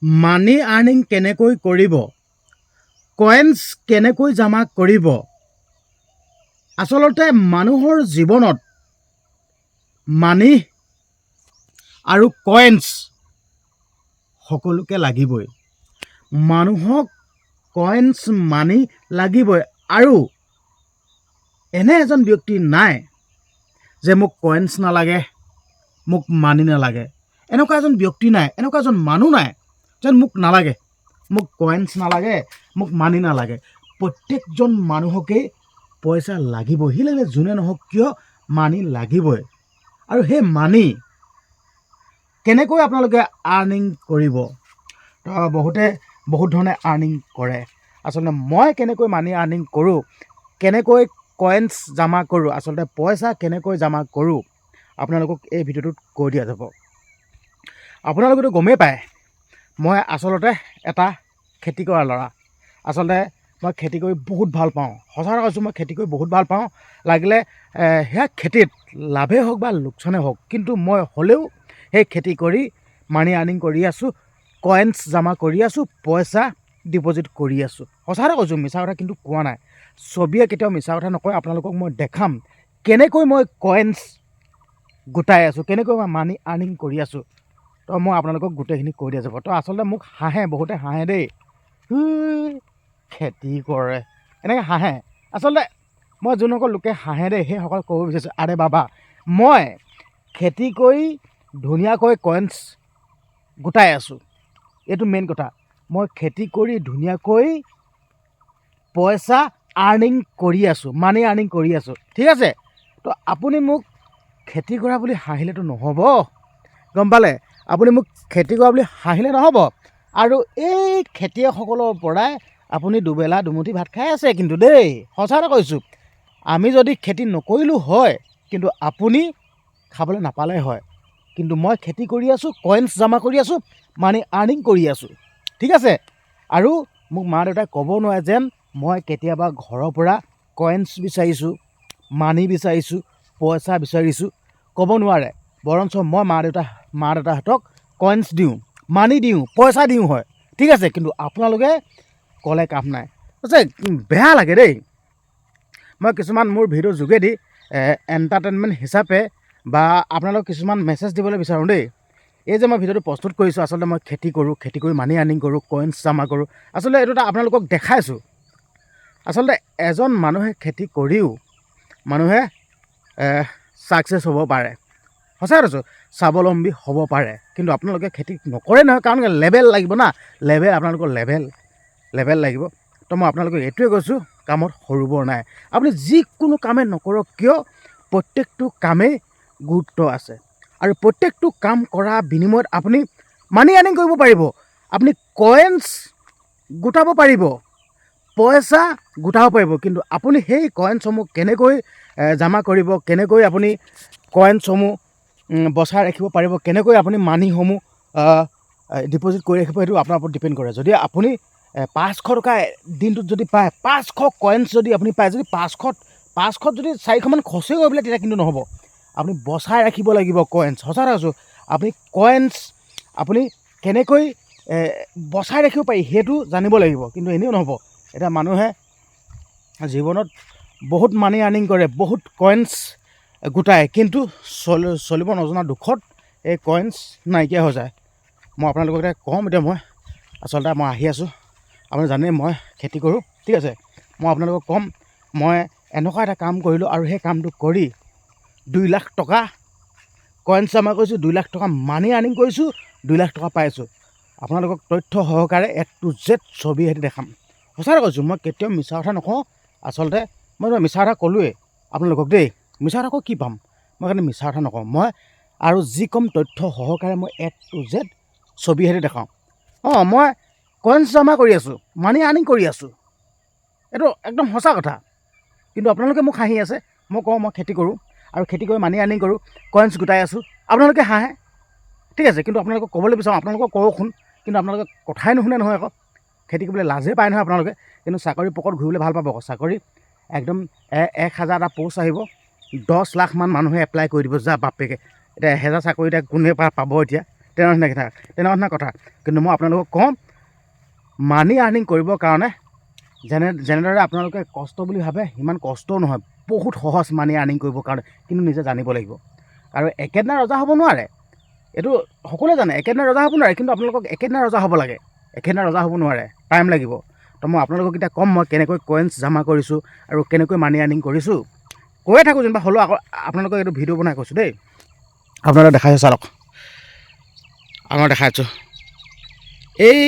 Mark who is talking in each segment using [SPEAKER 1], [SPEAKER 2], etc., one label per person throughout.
[SPEAKER 1] মানি earning কেনেকৈ কৰিব, coins কেনেকৈ জমা কৰিব। আচলতে মানুহৰ জীৱনত মানি আৰু কয়েন্স সকলোকে লাগিবই। মানুহক কয়েন্স মানি লাগিবই। আৰু এনে এজন ব্যক্তি নাই যে মোক কয়েন্স নালাগে, মোক মানি নালাগে। এনেকুৱা এজন ব্যক্তি নাই, এনেকুৱা এজন মানুহ নাই যেন মোক নালাগে, মোক কয়েন্স নালাগে, মোক মানি নালাগে। প্ৰত্যেকজন মানুহকেই পইচা লাগিবই, সি লাগিলে যোনে নহওক কিয় মানি লাগিবই। আৰু সেই মানি কেনেকৈ আপোনালোকে আৰ্নিং কৰিব, তো বহুত ধৰণে আৰ্নিং কৰে। আচলতে মই কেনেকৈ মানি আৰ্নিং কৰোঁ, কেনেকৈ কয়েন্স জমা কৰোঁ, আচলতে পইচা কেনেকৈ জমা কৰোঁ, আপোনালোকক এই ভিডিঅ'টোত কৈ দিয়া যাব। আপোনালোকেতো গমেই পায় মই আচলতে এটা খেতি কৰা ল'ৰা। আচলতে মই খেতি কৰি বহুত ভাল পাওঁ। সঁচা কথা কৈছোঁ, মই খেতি কৰি বহুত ভাল পাওঁ। লাগিলে সেয়া খেতিত লাভেই হওক বা লোকচানেই হওক, কিন্তু মই হ'লেও সেই খেতি কৰি মানি আৰ্নিং কৰি আছোঁ, কয়েন্স জমা কৰি আছোঁ, পইচা ডিপ'জিট কৰি আছোঁ। সঁচা কথা কৈছোঁ, মিছা কথা কিন্তু কোৱা নাই। ছবিয়ে কেতিয়াও মিছা কথা নকয়। আপোনালোকক মই দেখাম কেনেকৈ মই কয়েন্স গোটাই আছোঁ, কেনেকৈ মই মানি আৰ্নিং কৰি আছোঁ। তো মই আপোনালোকক গোটেইখিনি কৈ দিয়া যাব। তো আচলতে মোক হাঁহে, বহুতে হাঁহে দেই, খেতি কৰে এনেকৈ হাঁহে। আচলতে মই যোনসকল লোকে হাঁহে দেই, সেইসকল ক'ব বিচাৰিছোঁ, আৰে বাবা, মই খেতি কৰি ধুনীয়াকৈ কয়েন্স গোটাই আছোঁ। এইটো মেইন কথা। মই খেতি কৰি ধুনীয়াকৈ পইচা আৰ্নিং কৰি আছোঁ, মানি আৰ্নিং কৰি আছোঁ। ঠিক আছে, তো আপুনি মোক খেতি কৰা বুলি হাঁহিলেতো নহ'ব, গম পালে? আপুনি মোক খেতি কৰা বুলি হাঁহিলে নহ'ব। আৰু এই খেতিয়কসকলৰ পৰাই আপুনি দুবেলা দুমুঠি ভাত খাই আছে কিন্তু দেই, সঁচা কথা কৈছোঁ। আমি যদি খেতি নকৰিলোঁ হয়, কিন্তু আপুনি খাবলৈ নাপালে হয়। কিন্তু মই খেতি কৰি আছোঁ, কয়েন্স জমা কৰি আছোঁ, মানি আৰ্নিং কৰি আছোঁ। ঠিক আছে। আৰু মোক মা দেউতাই ক'ব নোৱাৰে যেন মই কেতিয়াবা ঘৰৰ পৰা কয়েন্স বিচাৰিছোঁ, মানি বিচাৰিছোঁ, পইচা বিচাৰিছোঁ, ক'ব নোৱাৰে। বৰঞ্চ মই মা দেউতাহঁতক কয়েন্স দিওঁ, মানি দিওঁ, পইচা দিওঁ হয়। ঠিক আছে, কিন্তু আপোনালোকে ক'লে কাম নাই। বেয়া লাগে দেই। মই কিছুমান মোৰ ভিডিঅ'ৰ যোগেদি এণ্টাৰটেইনমেণ্ট হিচাপে বা আপোনালোকক কিছুমান মেছেজ দিবলৈ বিচাৰোঁ দেই। এই যে মই ভিডিঅ'টো প্ৰস্তুত কৰিছোঁ, আচলতে মই খেতি কৰোঁ, খেতি কৰি মানি আৰ্নিং কৰোঁ, কয়েন্স জমা কৰোঁ। আচলতে এইটো এটা আপোনালোকক দেখাইছোঁ। আচলতে এজন মানুহে খেতি কৰিও মানুহে ছাকচেছ হ'ব পাৰে। সঁচা কৈছোঁ, স্বাৱলম্বী হ'ব পাৰে। কিন্তু আপোনালোকে খেতি নকৰে নহয়, কাৰণ লেভেল লাগিব না, আপোনালোকৰ লেভেল লাগিব। তো মই আপোনালোকক এইটোৱে কৈছোঁ, কামত সৰু বৰ নাই। আপুনি যিকোনো কামেই নকৰক কিয়, প্ৰত্যেকটো কামেই গুৰুত্ব আছে। আৰু প্ৰত্যেকটো কাম কৰা বিনিময়ত আপুনি মানি আৰ্নিং কৰিব পাৰিব, আপুনি কয়েন্স গোটাব পাৰিব, পইচা গোটাব পাৰিব। কিন্তু আপুনি সেই কয়েন্সসমূহ কেনেকৈ জমা কৰিব, কেনেকৈ আপুনি কয়েন্সসমূহ বচাই ৰাখিব পাৰিব, কেনেকৈ আপুনি মানিসমূহ ডিপ'জিট কৰি ৰাখিব, সেইটো আপোনাৰ ওপৰত ডিপেণ্ড কৰে। যদি আপুনি 500 টকা দিনটোত যদি পায়, 500 কয়েন্স যদি আপুনি পায়, যদি 500 যদি 400মান খৰচেই কৰি পেলাই, তেতিয়া কিন্তু নহ'ব। আপুনি বচাই ৰাখিব লাগিব কয়েন্স। সঁচা কথা কৈছোঁ, আপুনি কয়েন্স আপুনি কেনেকৈ বচাই ৰাখিব পাৰি সেইটো জানিব লাগিব, কিন্তু এনেও নহ'ব। এতিয়া মানুহে জীৱনত বহুত মানি আৰ্নিং কৰে, বহুত কয়েন্স গোটায়, কিন্তু চলিব নজনা দুখত এই কয়েন্স নাইকিয়া হৈ যায়। মই আপোনালোকক এতিয়া ক'ম, এতিয়া মই আচলতে মই আহি আছোঁ, আপুনি জানেই মই খেতি কৰোঁ। ঠিক আছে, মই আপোনালোকক ক'ম, মই এনেকুৱা এটা কাম কৰিলোঁ, আৰু সেই কামটো কৰি 2 লাখ টকা কয়েন্স জমা কৰিছোঁ, 2 লাখ টকা মানি আৰ্নিং কৰিছোঁ, 2 লাখ টকা পাইছোঁ। আপোনালোকক তথ্য সহকাৰে A to Z ছবি সৈতে দেখাম। সঁচা কথা কৈছোঁ, মই কেতিয়াও মিছা কথা নকওঁ। আচলতে মই মিছা কথা ক'লোৱেই আপোনালোকক দেই, মিছা কথা কৈ কি পাম, মই কাৰণে মিছা কথা নকওঁ। মই আৰু যি ক'ম তথ্য সহকাৰে মই A to Z ছবি সৈতে দেখাওঁ। মই কয়েন্স জমা কৰি আছোঁ, মানি আৰ্নিং কৰি আছোঁ, এইটো একদম সঁচা কথা। কিন্তু আপোনালোকে মোক হাঁহি আছে। মই কওঁ মই খেতি কৰোঁ, আৰু খেতি কৰি মানি আৰ্নিং কৰোঁ, কয়েন্স গোটাই আছোঁ, আপোনালোকে হাঁহে। ঠিক আছে, কিন্তু আপোনালোকক ক'বলৈ বিচাৰোঁ, আপোনালোকক কওঁ শুন, কিন্তু আপোনালোকে কথাই নুশুনে নহয়। আকৌ খেতি কৰিবলৈ লাজেই পায় নহয় আপোনালোকে, কিন্তু চাকৰি পকৰত ঘূৰিবলৈ ভাল পাব। আকৌ চাকৰি একদম 1000টা প'ষ্ট আহিব, 10 লাখমান মানুহে এপ্লাই কৰি দিব, যা বাপেকে। এতিয়া 1000 চাকৰি এতিয়া কোনে পাব এতিয়া, তেনেকুৱা কথা। কিন্তু মই আপোনালোকক কওঁ, মানি আৰ্নিং কৰিবৰ কাৰণে যেনেদৰে আপোনালোকে কষ্ট বুলি ভাবে সিমান কষ্টও নহয়, বহুত সহজ মানি আৰ্নিং কৰিবৰ কাৰণে, কিন্তু নিজে জানিব লাগিব। আৰু একেদিনাই ৰজা হ'ব নোৱাৰে, এইটো সকলোৱে জানে, একেদিনাই ৰজা হ'ব নোৱাৰে, কিন্তু আপোনালোকক একেদিনাই ৰজা হ'ব লাগে, একেদিনাই ৰজা হ'ব নোৱাৰে, টাইম লাগিব। তো মই আপোনালোকক এতিয়া ক'ম মই কেনেকৈ কইনছ জমা কৰিছোঁ আৰু কেনেকৈ মানি আৰ্নিং কৰিছোঁ, কৈয়ে থাকোঁ যেনিবা, হ'লেও আকৌ আপোনালোকক এইটো ভিডিঅ' বনাই কৈছোঁ দেই। আপোনালোকে দেখাইছোঁ চাওক, আপোনালোকক দেখাইছোঁ, এই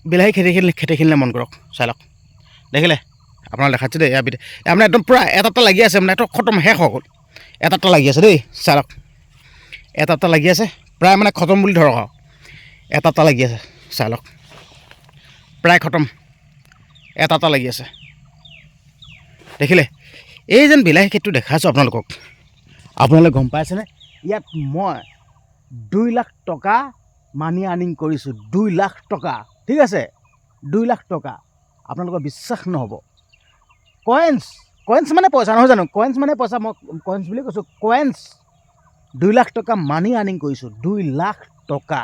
[SPEAKER 1] বিলাহী খেতিখিনিলে মন কৰক, চাই লওক, দেখিলে আপোনালোক দেখাইছোঁ দেই। এয়া মানে একদম পূৰা এটা লাগি আছে, মানে এইটো খতম শেষ হৈ গ'ল, এটা লাগি আছে দেই, চাই লওক, এটা লাগি আছে, প্ৰায় মানে খতম বুলি ধৰক আৰু, এটা লাগি আছে, চাই লওক, প্ৰায় খতম, এটা লাগি আছে, দেখিলে। এই যেন বিলাহী খেতিটো দেখাইছোঁ আপোনালোকে গম পাইছেনে? ইয়াত মই 2 লাখ টকা মানি আৰ্নিং কৰিছোঁ, 2 লাখ টকা, ঠিক আছে, 2 লাখ টকা। আপোনালোকৰ বিশ্বাস নহ'ব, কইনছ মানে পইচা নহয় জানো, কইনছ মানে পইচা, মই কইনছ বুলি কৈছোঁ, কইনছ 2 লাখ টকা মানি আৰ্নিং কৰিছোঁ, 2 লাখ টকা,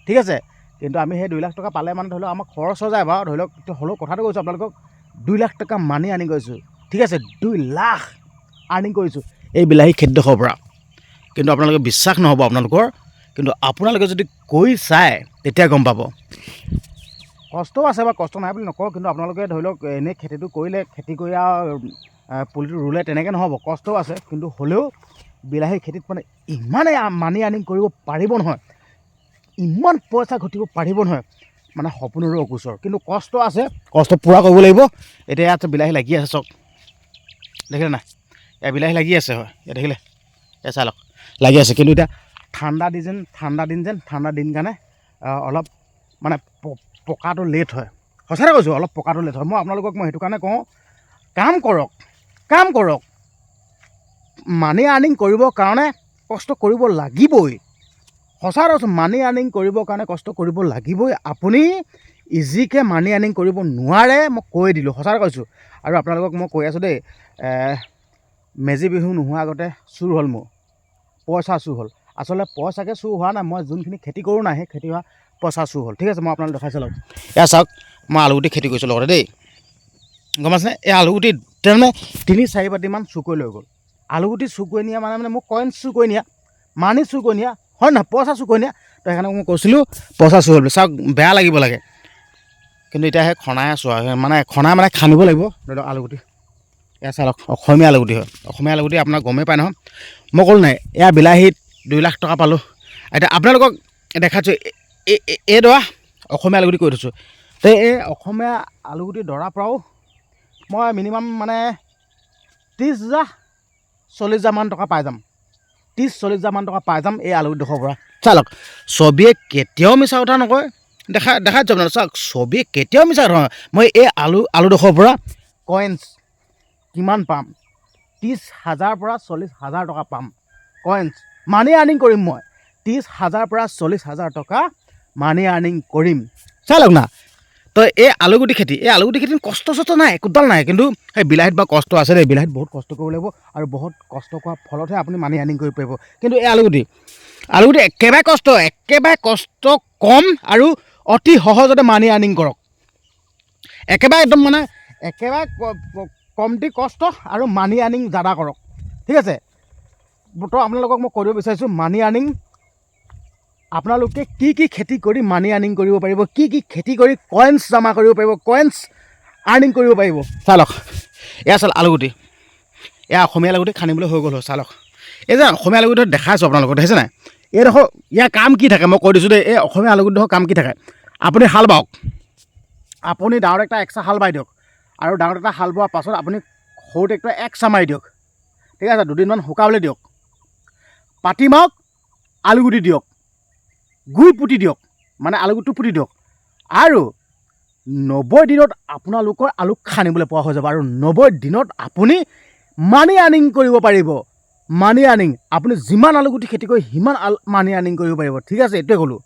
[SPEAKER 1] ঠিক আছে। কিন্তু আমি সেই 2 লাখ টকা পালে মানে ধৰি লওক আমাৰ খৰচ হৈ যায় বাৰু, ধৰি লওক, হ'লেও কথাটো কৈছোঁ আপোনালোকক, 2 লাখ টকা মানি আৰ্নিং কৰিছোঁ, ঠিক আছে, 2 লাখ আৰ্নিং কৰিছোঁ এই বিলাহী খেতিডোখৰৰ পৰা। কিন্তু আপোনালোকে বিশ্বাস নহ'ব আপোনালোকৰ, কিন্তু আপোনালোকে যদি কৰি চায় তেতিয়া গম পাব। কষ্টও আছে বা কষ্ট নাই বুলি নকওঁ, কিন্তু আপোনালোকে ধৰি লওক এনেই খেতিটো কৰিলে, খেতি কৰি আৰু পুলিটো ৰুলে তেনেকৈ নহ'ব, কষ্টও আছে। কিন্তু হ'লেও বিলাহী খেতিত মানে ইমানেই মানি আৰ্নিং কৰিব পাৰিব নহয়, ইমান পইচা ঘটিব পাৰিব নহয়, মানে সপোনৰো অগোচৰ। কিন্তু কষ্ট আছে, কষ্ট পূৰা কৰিব লাগিব। এতিয়া ইয়াত বিলাহী লাগি আছে, চাওক, দেখিলে নাই, এয়া বিলাহী লাগি আছে, হয়, এয়া দেখিলে, এয়া চাই লওক, লাগি আছে। কিন্তু এতিয়া ঠাণ্ডা দিন কাৰণে অলপ মানে পকাটো লেট হয়, সঁচাকৈ কৈছোঁ, অলপ পকাটো লেট হয়। মই আপোনালোকক সেইটো কাৰণে কওঁ, কাম কৰক, মানি আৰ্নিং কৰিবৰ কাৰণে কষ্ট কৰিব লাগিবই, সঁচা কৈছোঁ, মানি আৰ্নিং কৰিবৰ কাৰণে কষ্ট কৰিব লাগিবই। আপুনি ইজিকৈ মানি আৰ্নিং কৰিব নোৱাৰে, মই কৈ দিলোঁ, সঁচা কৈছোঁ। আৰু আপোনালোকক মই কৈ আছোঁ দেই, মেজি বিহু নোহোৱাৰ আগতে চুৰ হ'ল, মোৰ পইচা চুৰ হ'ল। আচলতে পইচাকৈ চুৰ হোৱা নাই, মই যোনখিনি খেতি কৰোঁ নাই, সেই খেতি হোৱা পইচা চুৰ হ'ল, ঠিক আছে। মই আপোনালোক দেখাইছোঁ, লওক, এয়া চাওক, মই আলুগুটি খেতি কৰিছোঁ লগতে দেই, গম পাইছেনে? এই আলুগুটি তাৰমানে 3-4 বাতিমান চুৰ কৰি লৈ গ'ল। আলুগুটি চুৰ কৰি নিয়া মানে মোক কইনছ চুৰ কৰি নিয়া, মানি চুৰ কৰি নিয়া, হয় নহয়, পইচা চুৰ কৰি নিয়া। তো সেইকাৰণে মই কৈছিলোঁ পইচা চুৰ হ'ল, চাওক, বেয়া লাগিব লাগে। কিন্তু এতিয়া সেই খনাই আছোঁ আৰু, মানে খান্দিব লাগিব, ধৰি লওক আলুগুটি, এয়া চাওক, অসমীয়া আলুগুটি হয়, অসমীয়া আলুগুটি আপোনাক গমেই পায় নহয়, মই ক'লোঁ নাই, এয়া বিলাহীত 2 লাখ টকা পালোঁ। এতিয়া আপোনালোকক দেখাইছোঁ, এইডৰা অসমীয়া আলুগুটি কৰি থৈছোঁ। তো এই অসমীয়া আলুগুটি দৰাৰ পৰাও মই মিনিমাম মানে 30,000-40,000 টকা পাই যাম, 30,000-40,000 টকা পাই যাম এই আলুগুটিডোখৰৰ পৰা। চাই লওক, ছবিয়ে কেতিয়াও মিছা কথা নকয়, দেখাইছোঁ আপোনালোক, চাওক, ছবিয়ে কেতিয়াও মিছা কথা নকয়। মই এই আলুডোখৰৰ পৰা কইনছ কিমান পাম, 30,000 পৰা 40,000 টকা পাম, কইনছ মানি আৰ্নিং কৰিম মই, 30,000 পৰা 40,000 টকা মানি আৰ্নিং কৰিম, চাই লওক না। তো এই আলুগুটি খেতিত কষ্ট নাই, একোডাল নাই। কিন্তু সেই বিলাহীত বা কষ্ট আছে দেই, বিলাহীত বহুত কষ্ট কৰিব লাগিব, আৰু বহুত কষ্ট কৰাৰ ফলতহে আপুনি মানি আৰ্নিং কৰিব পাৰিব। কিন্তু এই আলুগুটি একেবাৰে কষ্ট কম, আৰু অতি সহজতে মানি আৰ্নিং কৰক, একেবাৰে একদম মানে একেবাৰে কমটি কষ্ট আৰু মানি আৰ্নিং জাদা কৰক, ঠিক আছে। তো আপোনালোকক মই কৰিব বিচাৰিছোঁ, মানি আৰ্নিং আপোনালোকে কি খেতি কৰি মানি আৰ্নিং কৰিব পাৰিব, কি খেতি কৰি কইনছ জমা কৰিব পাৰিব, কইনছ আৰ্নিং কৰিব পাৰিব, চাই লওক। এয়া চাওক আলুগুটি, এয়া অসমীয়া আলুগুটি খান্দিবলৈ হৈ গ'ল, চাই লওক। এই যে অসমীয়া আলুগুটি দেখাইছোঁ আপোনালোকক, দেখিছে নাই? এইডোখৰ ইয়াৰ কাম কি থাকে মই কৈ দিছোঁ দেই, এই অসমীয়া আলুগুটিডোখৰ কাম কি থাকে, আপুনি হাল বাওক, আপুনি ডাঙৰ ট্ৰেক্টৰ এক্সট্ৰা হাল বাই দিয়ক, আৰু ডাঙৰ ট্ৰেক্টৰ হাল বোৱাৰ পাছত আপুনি সৰু ট্ৰেক্টৰ এক্সট্ৰা মাৰি দিয়ক, ঠিক আছে, 2 দিনমান শুকাবলৈ দিয়ক, পাতি মাৰক, আলুগুটি দিয়ক, গুই পুতি দিয়ক, মানে আলুগুটিটো পুতি দিয়ক, আৰু 90 দিনত আপোনালোকৰ আলু খান্দিবলৈ পোৱা হৈ যাব, আৰু 90 দিনত আপুনি মানি আৰ্নিং কৰিব পাৰিব। মানি আৰ্নিং, আপুনি যিমান আলুগুটি খেতি কৰি সিমান মানি আৰ্নিং কৰিব পাৰিব, ঠিক আছে, এইটোৱে ক'লোঁ।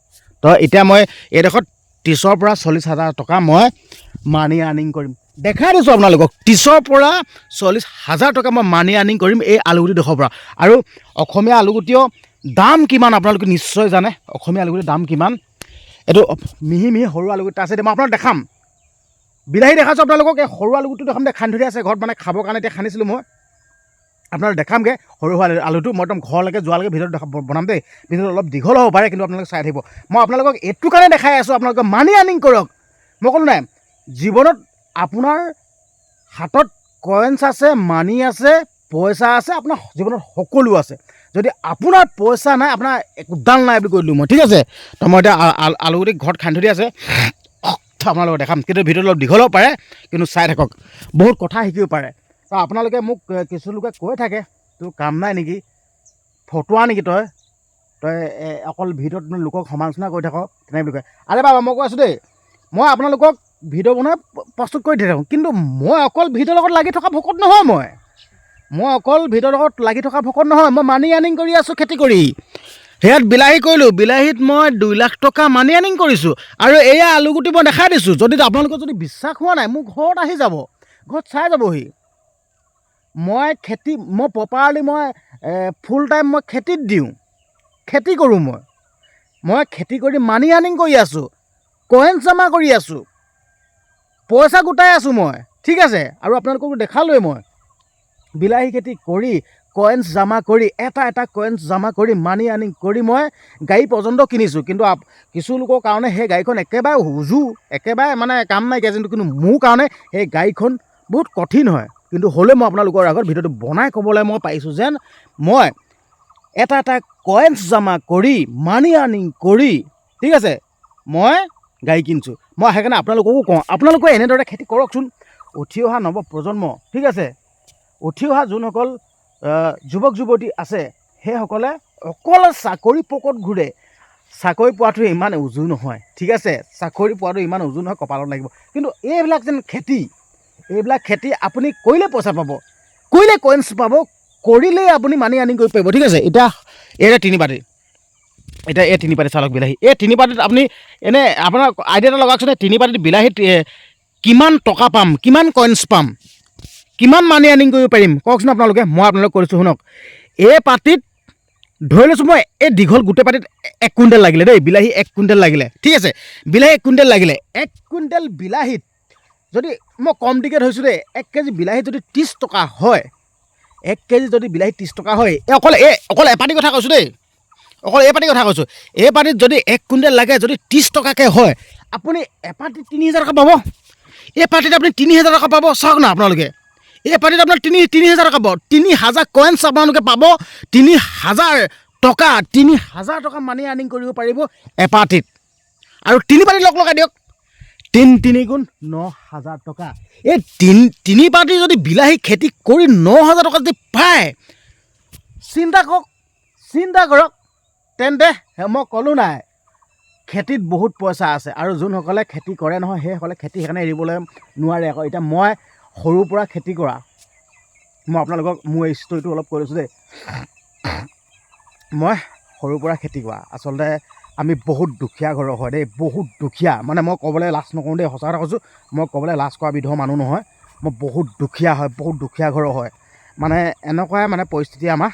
[SPEAKER 1] তো এতিয়া মই এইডোখৰত 30,000 পৰা 40,000 টকা মই মানি আৰ্নিং কৰিম, দেখাই দিছোঁ আপোনালোকক, 30,000 পৰা 40,000 টকা মই মানি আৰ্নিং কৰিম এই আলুগুটিডোখৰৰ পৰা। আৰু অসমীয়া আলুগুটিও দাম কিমান আপোনালোকে নিশ্চয় জানে। অসমীয়া আলুগুটিৰ দাম কিমান। এইটো মিহি মিহি সৰু আলুগুটি আছে, মই আপোনাক দেখাম। বিলাহী দেখাইছোঁ আপোনালোকক, এই সৰু আলুগুটিটো দেখাম দে, খান্দি থৈ আছে ঘৰত, মানে খাবৰ কাৰণে এতিয়া খান্দিছিলোঁ মই। আপোনালোকে দেখামগৈ সৰু আলুটো, মই একদম ঘৰলৈকে যোৱালৈকে ভিডিঅ'টো বনাম দেই। ভিডিঅ'টো অলপ দীঘল হ'ব পাৰে, কিন্তু আপোনালোকে চাই থাকিব। মই আপোনালোকক এইটো কাৰণে দেখাই আছোঁ, আপোনালোকে মানি আৰ্নিং কৰক। মই ক'লোঁ নাই, জীৱনত আপোনাৰ হাতত কইনছ আছে, মানি আছে, পইচা আছে, আপোনাৰ জীৱনত সকলো আছে। যদি আপোনাৰ পইচা নাই, আপোনাৰ একোডাল নাই বুলি কৈ দিলোঁ মই, ঠিক আছে। তো মই এতিয়া আলুগুটি ঘৰত খান্দি থৈ আছে, আপোনালোকক দেখাম। কিন্তু ভিডিঅ'টো অলপ দীঘল হ'ব পাৰে, কিন্তু চাই থাকক, বহুত কথা শিকিব পাৰে। তো আপোনালোকে মোক কিছু লোকে কৈ থাকে, তোৰ কাম নাই নেকি, ফটোৱা নেকি তই অকল ভিডিঅ'ত লোকক সমালোচনা কৰি থাক, তেনেকৈ বুলি কয়। আৰে বাবা, মই কৈ আছোঁ দেই, মই আপোনালোকক ভিডিঅ' বনাই প্ৰস্তুত কৰি দি থাকোঁ, কিন্তু মই অকল ভিডিঅ'ৰ লগত লাগি থকা ভকত নহয়। মই অকল ভিডিঅ'ৰ লগত লাগি থকা ভকত নহয়। মই মানি আৰ্নিং কৰি আছোঁ খেতি কৰি। সেয়াত বিলাহী কৰিলোঁ, বিলাহীত মই 2 লাখ টকা মানি আৰ্নিং কৰিছোঁ। আৰু এয়া আলুগুটি মই দেখাই দিছোঁ। যদি আপোনালোকৰ যদি বিশ্বাস হোৱা নাই, মোৰ ঘৰত আহি যাব, ঘৰত চাই যাবহি। মই প্ৰপাৰলি মই ফুল টাইম মই খেতিত দিওঁ, খেতি কৰোঁ। মই খেতি কৰি মানি আৰ্নিং কৰি আছোঁ, কইনছ জমা কৰি আছোঁ, পইচা গোটাই আছোঁ মই, ঠিক আছে। আৰু আপোনালোককো দেখালোৱে, মই বিলাহী খেতি কৰি কইনছ জমা কৰি, এটা কইনছ জমা কৰি মানি আৰ্নিং কৰি মই গাড়ী পৰ্যন্ত কিনিছোঁ। কিন্তু কিছু লোকৰ কাৰণে সেই গাড়ীখন একেবাৰে উজু, একেবাৰে মানে কাম নাইকিয়া। কিন্তু মোৰ কাৰণে সেই গাড়ীখন বহুত কঠিন হয়। কিন্তু হ'লেও মই আপোনালোকৰ আগত ভিডিঅ'টো বনাই ক'বলৈ মই পাৰিছোঁ যেন মই এটা কইনছ জমা কৰি মানি আৰ্নিং কৰি, ঠিক আছে, মই গাড়ী কিনিছোঁ। মই সেইকাৰণে আপোনালোককো কওঁ, আপোনালোকে এনেদৰে খেতি কৰকচোন। উঠি অহা নৱপ্ৰজন্ম, ঠিক আছে, উঠি অহা যোনসকল যুৱক যুৱতী আছে, সেইসকলে অকল চাকৰি পকৰত ঘূৰে। চাকৰি পোৱাটো ইমান উজু নহয়, ঠিক আছে। চাকৰি পোৱাটো ইমান উজু নহয়, কপালত লাগিব। কিন্তু এইবিলাক যেন এইবিলাক খেতি আপুনি কৰিলে পইচা পাব, কৰিলে কইনছ পাব, কৰিলেই আপুনি মানি আৰ্নিং কৰিব পাৰিব, ঠিক আছে। এতিয়া এই 3 পাতি, এতিয়া এই 3 পাতি চালক বিলাহী, এই 3 পাতিত আপুনি এনেই আপোনাৰ আইডিয়া এটা লগাওকচোন। 3 পাতিত বিলাহীত কিমান টকা পাম, কিমান কইনছ পাম, কিমান মানি আৰ্নিং কৰিব পাৰিম, কওকচোন আপোনালোকে। মই আপোনালোক কৰিছোঁ, শুনক। এই পাতিত ধৰি লৈছোঁ মই, এই দীঘল গোটেই পাতিত 1 কুইণ্টেল লাগিলে দেই, বিলাহী 1 কুইণ্টেল লাগিলে, ঠিক আছে। বিলাহী 1 কুইণ্টেল লাগিলে, 1 কুইণ্টেল বিলাহীত যদি মই কম টিকেট হৈছোঁ দেই, 1 কেজি বিলাহীত যদি 30 টকা হয়, 1 কেজি যদি বিলাহীত 30 টকা হয়, অকল এপাতিৰ কথা কৈছোঁ দেই, অকল এই পাতিৰ কথা কৈছোঁ। এই পাতিত যদি 1 কুইণ্টেল লাগে, যদি 30 টকাকৈ হয়, আপুনি এপাতিত 3000 টকা পাব। এই পাতিত আপুনি 3000 টকা পাব, চাওক না আপোনালোকে। এই পাতিত আপোনাৰ 3000 টকা পাব, 3000 কইনছ আপোনালোকে পাব, 3000 টকা মানি আৰ্নিং কৰিব পাৰিব এপাতিত। আৰু 3 পাতিত লগাই দিয়ক, 3 গুণ 9000 টকা। এই 3 পাতি যদি বিলাহী খেতি কৰি 9000 টকা যদি পায়, চিন্তা কৰক। তেন্তে মই ক'লোঁ নাই, খেতিত বহুত পইচা আছে। আৰু যোনসকলে খেতি কৰে নহয়, সেইসকলে খেতি সেইকাৰণে এৰিবলৈ নোৱাৰে আকৌ। এতিয়া মই সৰুৰ পৰা খেতি কৰা, মই আপোনালোকক মোৰ এই ষ্টৰিটো অলপ কৈ লৈছোঁ দেই। মই সৰুৰ পৰা খেতি কৰা, আচলতে আমি বহুত দুখীয়া ঘৰৰ হয় দেই, বহুত দুখীয়া। মানে মই ক'বলৈ লাজ নকৰোঁ দেই, সঁচা কথা কৈছোঁ। মই ক'বলৈ লাজ কৰা বিধৰ মানুহ নহয়। মই বহুত দুখীয়া হয়, বহুত দুখীয়া ঘৰৰ হয়। মানে এনেকুৱাই মানে পৰিস্থিতি আমাৰ,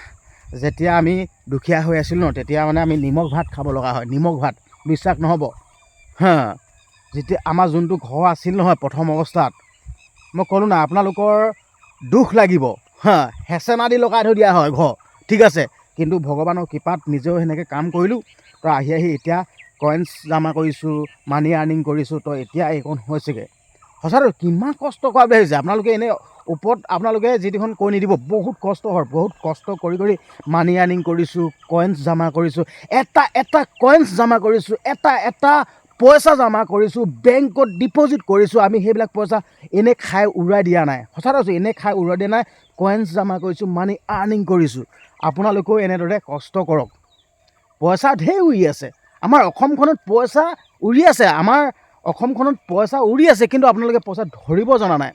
[SPEAKER 1] যেতিয়া আমি দুখীয়া হৈ আছিলোঁ ন, তেতিয়া মানে আমি নিমখ ভাত খাব লগা হয়, নিমখ ভাত। বিশ্বাস নহ'ব, যেতিয়া আমাৰ যোনটো ঘৰ আছিল নহয় প্ৰথম অৱস্থাত, মই ক'লোঁ না আপোনালোকৰ দুখ লাগিব, হেচেনা দি লগাই থৈ দিয়া হয় ঘৰ, ঠিক আছে। কিন্তু ভগৱানৰ কৃপাত নিজেও সেনেকৈ কাম কৰিলোঁ। তো আহি এতিয়া কইনছ জমা কৰিছোঁ, মানি আৰ্নিং কৰিছোঁ। তো এতিয়া এইকণ হৈছেগৈ। সঁচাটো কিমান কষ্ট কৰা বুলি ভাবিছে আপোনালোকে। এনেই ওপৰত আপোনালোকে যিখন কৈ নিদিব, বহুত কষ্ট হয়, বহুত কষ্ট কৰি মানি আৰ্নিং কৰিছোঁ, কইনছ জমা কৰিছোঁ, এটা কইনছ জমা কৰিছোঁ, এটা পইচা জমা কৰিছোঁ, বেংকত ডিপ'জিট কৰিছোঁ। আমি সেইবিলাক পইচা এনেই খাই উৰুৱাই দিয়া নাই, সঁচা কৈছোঁ, এনেই খাই উৰুৱাই দিয়া নাই। কইনছ জমা কৰিছোঁ, মানি আৰ্নিং কৰিছোঁ। আপোনালোকেও এনেদৰে কষ্ট কৰক। পইচা ঢেৰ উৰি আছে আমাৰ অসমখনত, পইচা উৰি আছে আমাৰ অসমখনত, পইচা উৰি আছে। কিন্তু আপোনালোকে পইচা ধৰিব জনা নাই।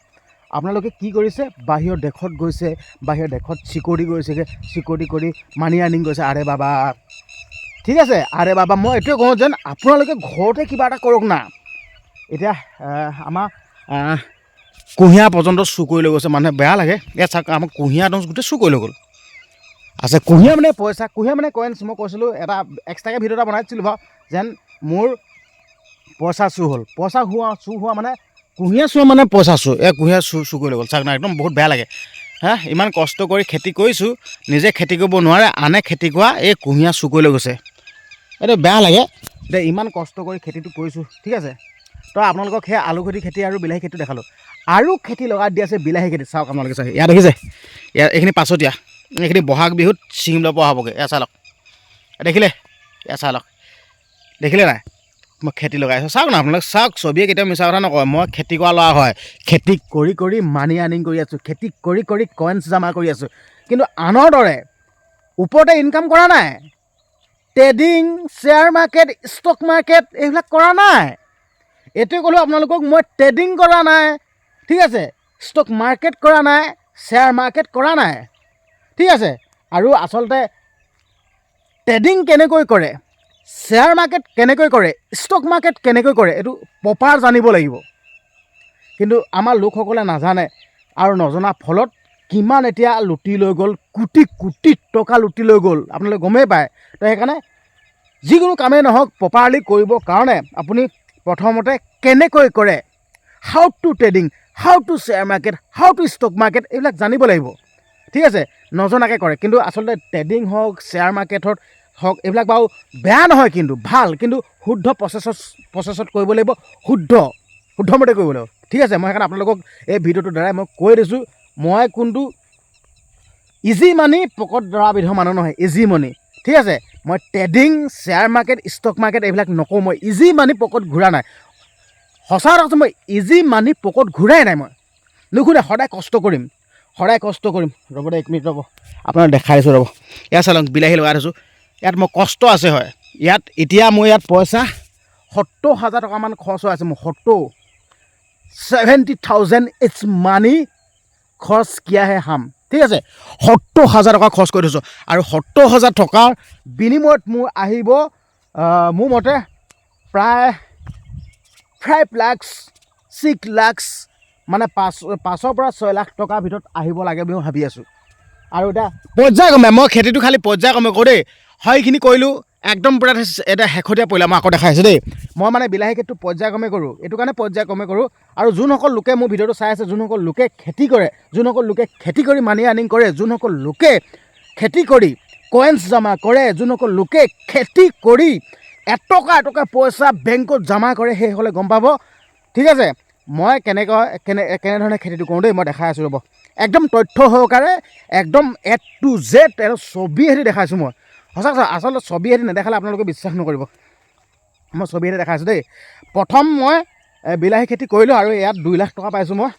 [SPEAKER 1] আপোনালোকে কি কৰিছে, বাহিৰৰ দেশত গৈছে, বাহিৰৰ দেশত চিকিউৰিটি গৈছেগৈ, চিকিউৰিটি কৰি মানি আৰ্নিং কৰিছে। আৰে বাবা, ঠিক আছে, আৰে বাবা, মই এইটোৱে কওঁ যেন আপোনালোকে ঘৰতে কিবা এটা কৰক না। এতিয়া আমাৰ কুঁহিয়াৰ পৰ্যন্ত চুৰ কৰি লৈ গৈছে, মানুহে বেয়া লাগে। ইয়াত চাওক, আমাৰ কুঁহিয়াৰ দোষ গোটেই চুৰ কৰি লৈ গ'ল। আছে কুঁহিয়া মানে পইচা, কুঁহিয়া মানে কইনছ। মই কৈছিলোঁ এটা এক্সট্ৰাকৈ ভিডিঅ' এটা বনাইছিলোঁ বাৰু, যেন মোৰ পইচা চুৰ হ'ল। পইচা চুৰ হোৱা মানে কুঁহিয়া চোৰ মানে পইচা চুৰ। কুঁহিয়া চুৰ কৰি লৈ গ'ল চাওক না, একদম বহুত বেয়া লাগে হা। ইমান কষ্ট কৰি খেতি কৰিছোঁ, নিজে খেতি কৰিব নোৱাৰে, আনে খেতি কৰা এই কুঁহিয়া চুৰ কৰি লৈ গৈছে। এইটো বেয়া লাগে যে ইমান কষ্ট কৰি খেতিটো কৰিছোঁ, ঠিক আছে। তো আপোনালোকক সেই আলু খেতি আৰু বিলাহী খেতিটো দেখালোঁ। আৰু খেতি লগাই দি আছে বিলাহী খেতি, চাওক আপোনালোকে চাওক, ইয়াত দেখিছে, ইয়াত এইখিনি পাছতীয়া, এইখিনি বহাগ বিহুত ছিঙিবলৈ পৰা হ'বগৈ। এয়া চাই লওক, দেখিলে, এয়া চাই লওক, দেখিলে নাই মই খেতি লগাইছোঁ। চাওক না আপোনালোকে চাওক, ছবিয়ে কেতিয়াও মিছা কথা নকয়। মই খেতি কৰা ল'ৰা হয়, খেতি কৰি কৰি মানি আৰ্নিং কৰি আছোঁ, খেতি কৰি কৰি কইনছ জমা কৰি আছোঁ। কিন্তু আনৰ দৰে ওপৰতে ইনকাম কৰা নাই। Trading, share market, stock market এইবিলাক কৰা নাই। এইটোৱে ক'লোঁ আপোনালোকক, মই ট্ৰেডিং কৰা নাই, ঠিক আছে, ষ্টক মাৰ্কেট কৰা নাই, শ্বেয়াৰ মাৰ্কেট কৰা নাই, ঠিক আছে। আৰু আচলতে ট্ৰেডিং কেনেকৈ কৰে, শ্বেয়াৰ মাৰ্কেট কেনেকৈ কৰে, ষ্টক মাৰ্কেট কেনেকৈ কৰে, এইটো প্ৰপাৰ জানিব লাগিব। কিন্তু আমাৰ লোকসকলে নাজানে, আৰু নজনাৰ ফলত কিমান এতিয়া লুটি লৈ গ'ল, কোটি কোটি টকা লুটি লৈ গ'ল, আপোনালোকে গমেই পায়। তো সেইকাৰণে যিকোনো কামেই নহওক, প্ৰপাৰলি কৰিবৰ কাৰণে আপুনি প্ৰথমতে কেনেকৈ কৰে, how to trading, how to share market, how two stroke market, এইবিলাক জানিব লাগিব, ঠিক আছে। নজনাকৈ কৰে। কিন্তু আচলতে ট্ৰেডিং হওক, শ্বেয়াৰ মাৰ্কেটত হওক, এইবিলাক বাৰু বেয়া নহয়, কিন্তু ভাল, কিন্তু শুদ্ধ প্ৰচেছত কৰিব লাগিব, শুদ্ধমতে কৰিব লাগিব, ঠিক আছে। মই সেইকাৰণে আপোনালোকক এই ভিডিঅ'টোৰ দ্বাৰাই মই কৈ দিছোঁ, মই কোনটো ইজি মানি পকেট ধৰা বিধৰ মানুহ নহয়, ইজি মানি, ঠিক আছে। মই trading, share market, stock market এইবিলাক নকওঁ। মই ইজি মানি পকেট ঘূৰা নাই, সঁচা কথা কৈছোঁ, মই ইজি মানি পকেট ঘূৰাই নাই। মই নুঘূৰাই, সদায় কষ্ট কৰিম, ৰ'ব দে 1 মিনিট ৰ'ব, আপোনাক দেখাই আছোঁ ৰ'ব। ইয়াত চাওক, বিলাহী লগাই থৈছোঁ, ইয়াত মই কষ্ট আছে হয়। ইয়াত এতিয়া মোৰ ইয়াত পইচা 70,000 টকামান খৰচ হৈ আছে মোৰ। 70,000 ইটছ মানি খৰচ কিয়া হে হাম, ঠিক আছে। 70,000 টকা খৰচ কৰি থৈছোঁ, আৰু 70,000 টকাৰ বিনিময়ত মোৰ আহিব মোৰ মতে প্ৰায় 5 লাখ 6 লাখ, মানে 5-ৰ পৰা 6 লাখ টকাৰ ভিতৰত আহিব লাগে বুলি মই ভাবি আছোঁ। আৰু এতিয়া পৰ্যায়ক্ৰমে মই খেতিটো খালি পৰ্যায়ক্ৰমে কৰোঁ দেই। সেইখিনি কৰিলোঁ, একদম পূৰা এতিয়া শেহতীয়া পৰিলা মই আকৌ দেখাই আছোঁ দেই। মই মানে বিলাহী খেতিটো পৰ্যায়ক্ৰমে কৰোঁ, এইটো কাৰণে পৰ্যায়ক্ৰমে কৰোঁ। আৰু যোনসকল লোকে মোৰ ভিডিঅ'টো চাই আছে, যোনসকল লোকে খেতি কৰে, যোনসকল লোকে খেতি কৰি মানি আৰ্নিং কৰে, যোনসকল লোকে খেতি কৰি কইনছ জমা কৰে, যোনসকল লোকে খেতি কৰি এটকা পইচা বেংকত জমা কৰে, সেইসকলে গম পাব, ঠিক আছে, মই কেনেধৰণে খেতিটো কৰোঁ দেই। মই দেখাই আছোঁ ৰ'ব, একদম তথ্য সহকাৰে, একদম A to Z ছবিহেঁতি দেখাইছোঁ মই। সঁচা কথা, আচলতে ছবিহেঁতি নেদেখালে আপোনালোকে বিশ্বাস নকৰিব। মই ছবিহেঁতি দেখাইছোঁ দেই। প্ৰথম মই বিলাহী খেতি কৰিলোঁ, আৰু ইয়াত 2 লাখ টকা পাইছোঁ। মই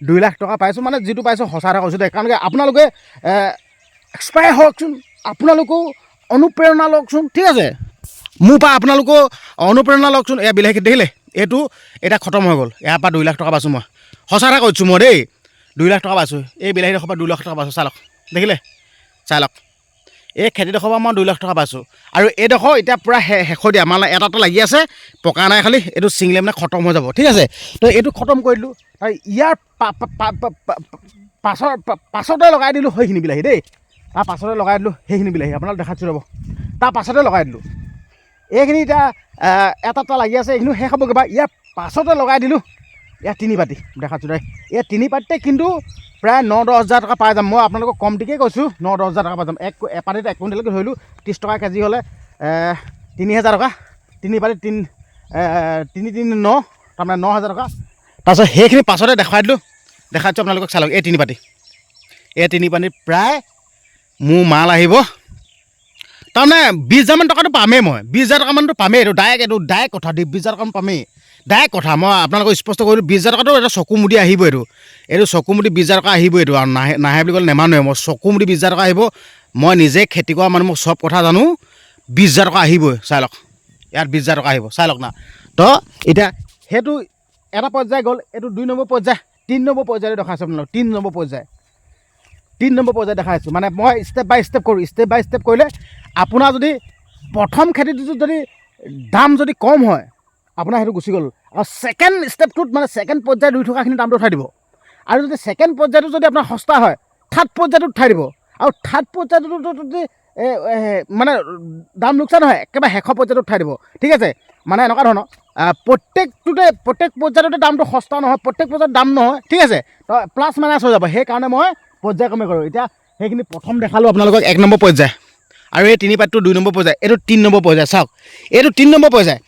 [SPEAKER 1] 2 লাখ টকা পাইছোঁ, মানে যিটো পাইছোঁ সঁচা কথা কৈছোঁ দেই। কাৰণ আপোনালোকে এক্সপায়াৰ হওকচোন, আপোনালোকেও অনুপ্ৰেৰণা লওকচোন, ঠিক আছে। মোৰ পৰা আপোনালোকেও অনুপ্ৰেৰণা লওকচোন। এয়া বিলাহী খেতি দেখিলে, এইটো এতিয়া খতম হৈ গ'ল। ইয়াৰ পৰা 2 লাখ টকা পাইছোঁ মই, সঁচা কথা কৈছোঁ মই দেই। 2 লাখ টকা পাইছোঁ, এই বিলাহীডোখৰ পৰা 2 লাখ টকা পাইছোঁ। চাই লওক, দেখিলে, চাই লওক, এই খেতিডোখৰ পৰা মই 2 লাখ টকা পাইছোঁ। আৰু এইডোখৰ এতিয়া পূৰা শেষতীয়া, মানে এটা লাগি আছে, পকা নাই, খালি এইটো ছিঙিলে মানে খতম হৈ যাব, ঠিক আছে। তো এইটো খতম কৰি দিলোঁ, আৰু ইয়াৰ পাছতে লগাই দিলোঁ সেইখিনি বিলাহী দেই। তাৰ পাছতে লগাই দিলোঁ সেইখিনি বিলাহী, আপোনালোক দেখাচ্ছোঁ ৰ'ব। তাৰ পাছতে লগাই দিলোঁ এইখিনি, এতিয়া এটা লাগি আছে, এইখিনিও শেষ হ'ব কিবা। ইয়াৰ পাছতে লগাই দিলোঁ ইয়াত 3 পাতি, দেখাচ্ছোঁ দেই। এই 3 পাতিতে কিন্তু প্ৰায় 9-10 হাজাৰ টকা পাই যাম। মই আপোনালোকক কমটিকৈ কৈছোঁ, 9-10 হাজাৰ টকা পাই যাম। এপাতিতে 1 কুইণ্টেলকৈ ধৰিলোঁ, 30 টকা কেজি হ'লে 3,000 টকা। 3 পাতি 3-3-9, তাৰমানে 9 হাজাৰ টকা। তাৰপিছত সেইখিনি পাছতে দেখাচ্ছোঁ আপোনালোকক, চাই লওক। এই 3 পাতি, এই 3 পাতিত প্ৰায় মোৰ মাল আহিব, তাৰমানে 20,000 টকাটো পামেই। মই 20,000 টকামানটো পামেই। এইটো ডাইৰেক্ট কথা, 20,000 টকামান পামেই, ডাইৰেক্ট কথা। মই আপোনালোকক স্পষ্ট কৰিলোঁ, 20,000 টকাটো এটা চকু মুদি আহিব। এইটো চকু মুদি 20,000 টকা আহিব। এইটো আৰু নাহে বুলি ক'লে নেমানোৱে। মই চকু মুদি 20,000 টকা আহিব। মই নিজে খেতি কৰা মানুহ, মই চব কথা জানো। 20,000 টকা আহিবই, চাই লওক। ইয়াত 20,000 টকা আহিব, চাই লওক না। তো এতিয়া সেইটো এটা পৰ্যায় গ'ল, এইটো 2 নম্বৰ পৰ্যায়। 3 নম্বৰ পৰ্যায়টো দেখাইছোঁ আপোনালোকক, 3 নম্বৰ পৰ্যায় দেখাইছোঁ। মানে মই ষ্টেপ বাই ষ্টেপ কৰোঁ। ষ্টেপ বাই ষ্টেপ কৰিলে আপোনাৰ যদি প্ৰথম খেতিটোত যদি দাম যদি কম হয়, আপোনাৰ সেইটো গুচি গ'ল। আৰু ছেকেণ্ড ষ্টেপটোত, মানে ছেকেণ্ড পৰ্যায়ত ৰুই থকাখিনি দামটো উঠাই দিব। আৰু যদি ছেকেণ্ড পৰ্যায়টো যদি আপোনাৰ সস্তা হয়, থাৰ্ড পৰ্যায়টোত উঠাই দিব। আৰু থাৰ্ড পৰ্যায়টোতো যদি মানে দাম লোকচান হয় একেবাৰে শেষৰ পৰ্যায়ত উঠাই দিব ঠিক আছে মানে এনেকুৱা ধৰণৰ প্ৰত্যেক পৰ্যায়তে দামটো সস্তা নহয় প্ৰত্যেক পৰ্যায়ত দাম নহয় ঠিক আছে তো প্লাছ মাইনাছ হৈ যাব সেইকাৰণে মই পৰ্যায়ক্ৰমে কৰোঁ এতিয়া সেইখিনি প্ৰথম দেখালোঁ আপোনালোকক 1 নম্বৰ পৰ্যায় আৰু এই 3 পাতটো 2 নম্বৰ পৰ্যায় এইটো 3 নম্বৰ পৰ্যায় চাওক এইটো 3 নম্বৰ পৰ্যায়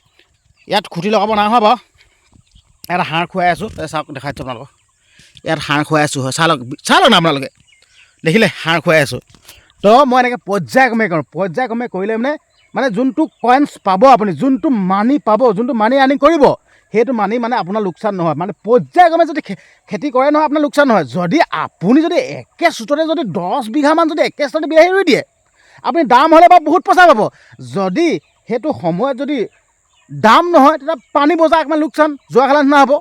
[SPEAKER 1] ইয়াত খুঁটি লগাব নাই হোৱা বাৰু ইয়াত হাড় খুৱাই আছোঁ চাওক দেখাইছোঁ আপোনালোকক ইয়াত হাড় খুৱাই আছোঁ হয় চাই লওক না আপোনালোকে দেখিলে হাড় খুৱাই আছোঁ তো মই এনেকৈ পৰ্যায়ক্ৰমে কৰোঁ পৰ্যায়ক্ৰমে কৰিলে মানে যোনটো কইনছ পাব আপুনি যোনটো মানি পাব যোনটো মানি আৰ্নিং কৰিব সেইটো মানি মানে আপোনাৰ লোকচান নহয় মানে পৰ্যায়ক্ৰমে যদি খেতি কৰে নহয় আপোনাৰ লোকচান নহয় যদি আপুনি যদি একে চোটতে যদি 10 বিঘামান যদি একে চোটতে বিলাহী ৰুই দিয়ে আপুনি দাম হ'লে বাৰু বহুত পইচা পাব যদি সেইটো সময়ত যদি দাম নহয় তেতিয়া পানী বজাৰ অকণমান লোকচান যোৱা খালা নিচিনা হ'ব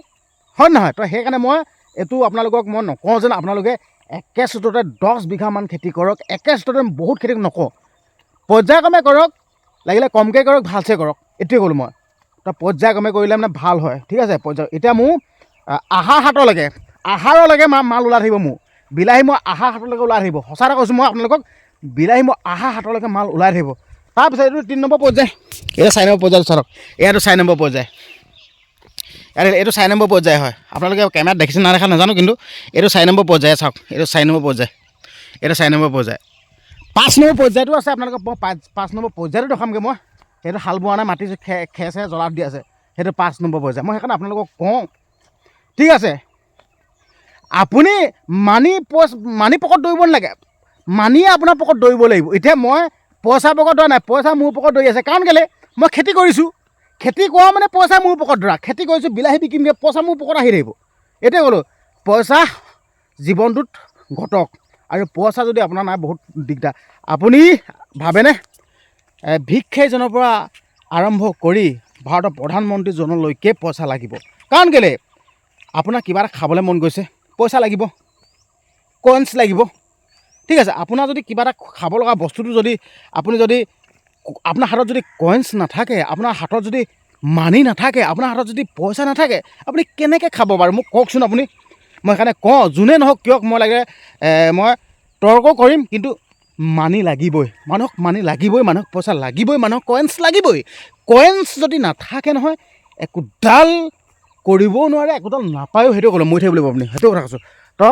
[SPEAKER 1] হয় নহয় তো সেইকাৰণে মই এইটো আপোনালোকক মই নকওঁ যেন আপোনালোকে একে চোটতে 10 বিঘামান খেতি কৰক একে চোটতে বহুত খেতি নকওঁ পৰ্যায়ক্ৰমে কৰক লাগিলে কমকৈ কৰক ভালছে কৰক এইটোৱে ক'লোঁ মই তো পৰ্যায়ক্ৰমে কৰিলে মানে ভাল হয় ঠিক আছে এতিয়া মোৰ আহাৰ হাতলৈকে মাল ওলাই থাকিব মোৰ বিলাহী মই আহাৰ হাতলৈকে ওলাই থাকিব সঁচা এটা কৈছোঁ মই আপোনালোকক বিলাহী মই আহাৰ হাতলৈকে মাল ওলাই থাকিব তাৰপিছত এইটো 3 নম্বৰ পৰ্যায় এইটো 4 নম্বৰ পৰ্যায় চাওক এইটো 4 নম্বৰ পৰ্যায় এইটো 4 নম্বৰ পৰ্যায় হয় আপোনালোকে কেমেৰাত দেখিছে না দেখা নাজানো কিন্তু এইটো 4 নম্বৰ পৰ্যায় চাওক এইটো 4 নম্বৰ পৰ্যায় এইটো 4 নম্বৰ পৰ্যায় 5 নম্বৰ পৰ্যায়টো আছে আপোনালোকক মই 5 নম্বৰ পৰ্যায়টো দেখামগৈ মই সেইটো হাল বোৱা নাই মাটি খেৰচে জ্বলাত দি আছে সেইটো 5 নম্বৰ পৰ্যায় মই সেইকাৰণে আপোনালোকক কওঁ ঠিক আছে আপুনি মানি পকেট দৌৰিব নালাগে মানিয়ে আপোনাৰ পকেট দৌৰিব লাগিব এতিয়া মই পইচা পকেট দৌৰা নাই পইচা মোৰ পকেট দৌৰি আছে কাৰণ কেলৈ মই খেতি কৰিছোঁ খেতি কৰা মানে পইচা মোৰ পকেট ধৰা খেতি কৰিছোঁ বিলাহী বিকিমগৈ পইচা মোৰ পকেট আহি থাকিব এইটোৱে ক'লোঁ পইচা জীৱনটোত ঘটক আৰু পইচা যদি আপোনাৰ নাই বহুত দিগদাৰ আপুনি ভাবেনে ভিক্ষাৰীজনৰ পৰা আৰম্ভ কৰি ভাৰতৰ প্ৰধানমন্ত্ৰীজনলৈকে পইচা লাগিব কাৰণ কেলৈ আপোনাৰ কিবা এটা খাবলৈ মন গৈছে পইচা লাগিব কইনছ লাগিব ঠিক আছে আপোনাৰ যদি কিবা এটা খাব লগা বস্তুটো যদি আপুনি যদি আপোনাৰ হাতত যদি কইনছ নাথাকে আপোনাৰ হাতত যদি মানি নাথাকে আপোনাৰ হাতত যদি পইচা নাথাকে আপুনি কেনেকৈ খাব বাৰু মোক কওকচোন আপুনি মই সেইকাৰণে কওঁ যোনে নহওক কিয়ক মই লাগে মই তৰ্ক কৰিম কিন্তু মানি লাগিবই মানুহক মানুহক পইচা লাগিবই মানুহক কইনছ লাগিবই কইনছ যদি নাথাকে নহয় একোডাল কৰিবও নোৱাৰে একোডাল নাপায়ো সেইটো ক'লোঁ মই থাকিব লাগিব আপুনি সেইটো কথা কৈছোঁ তো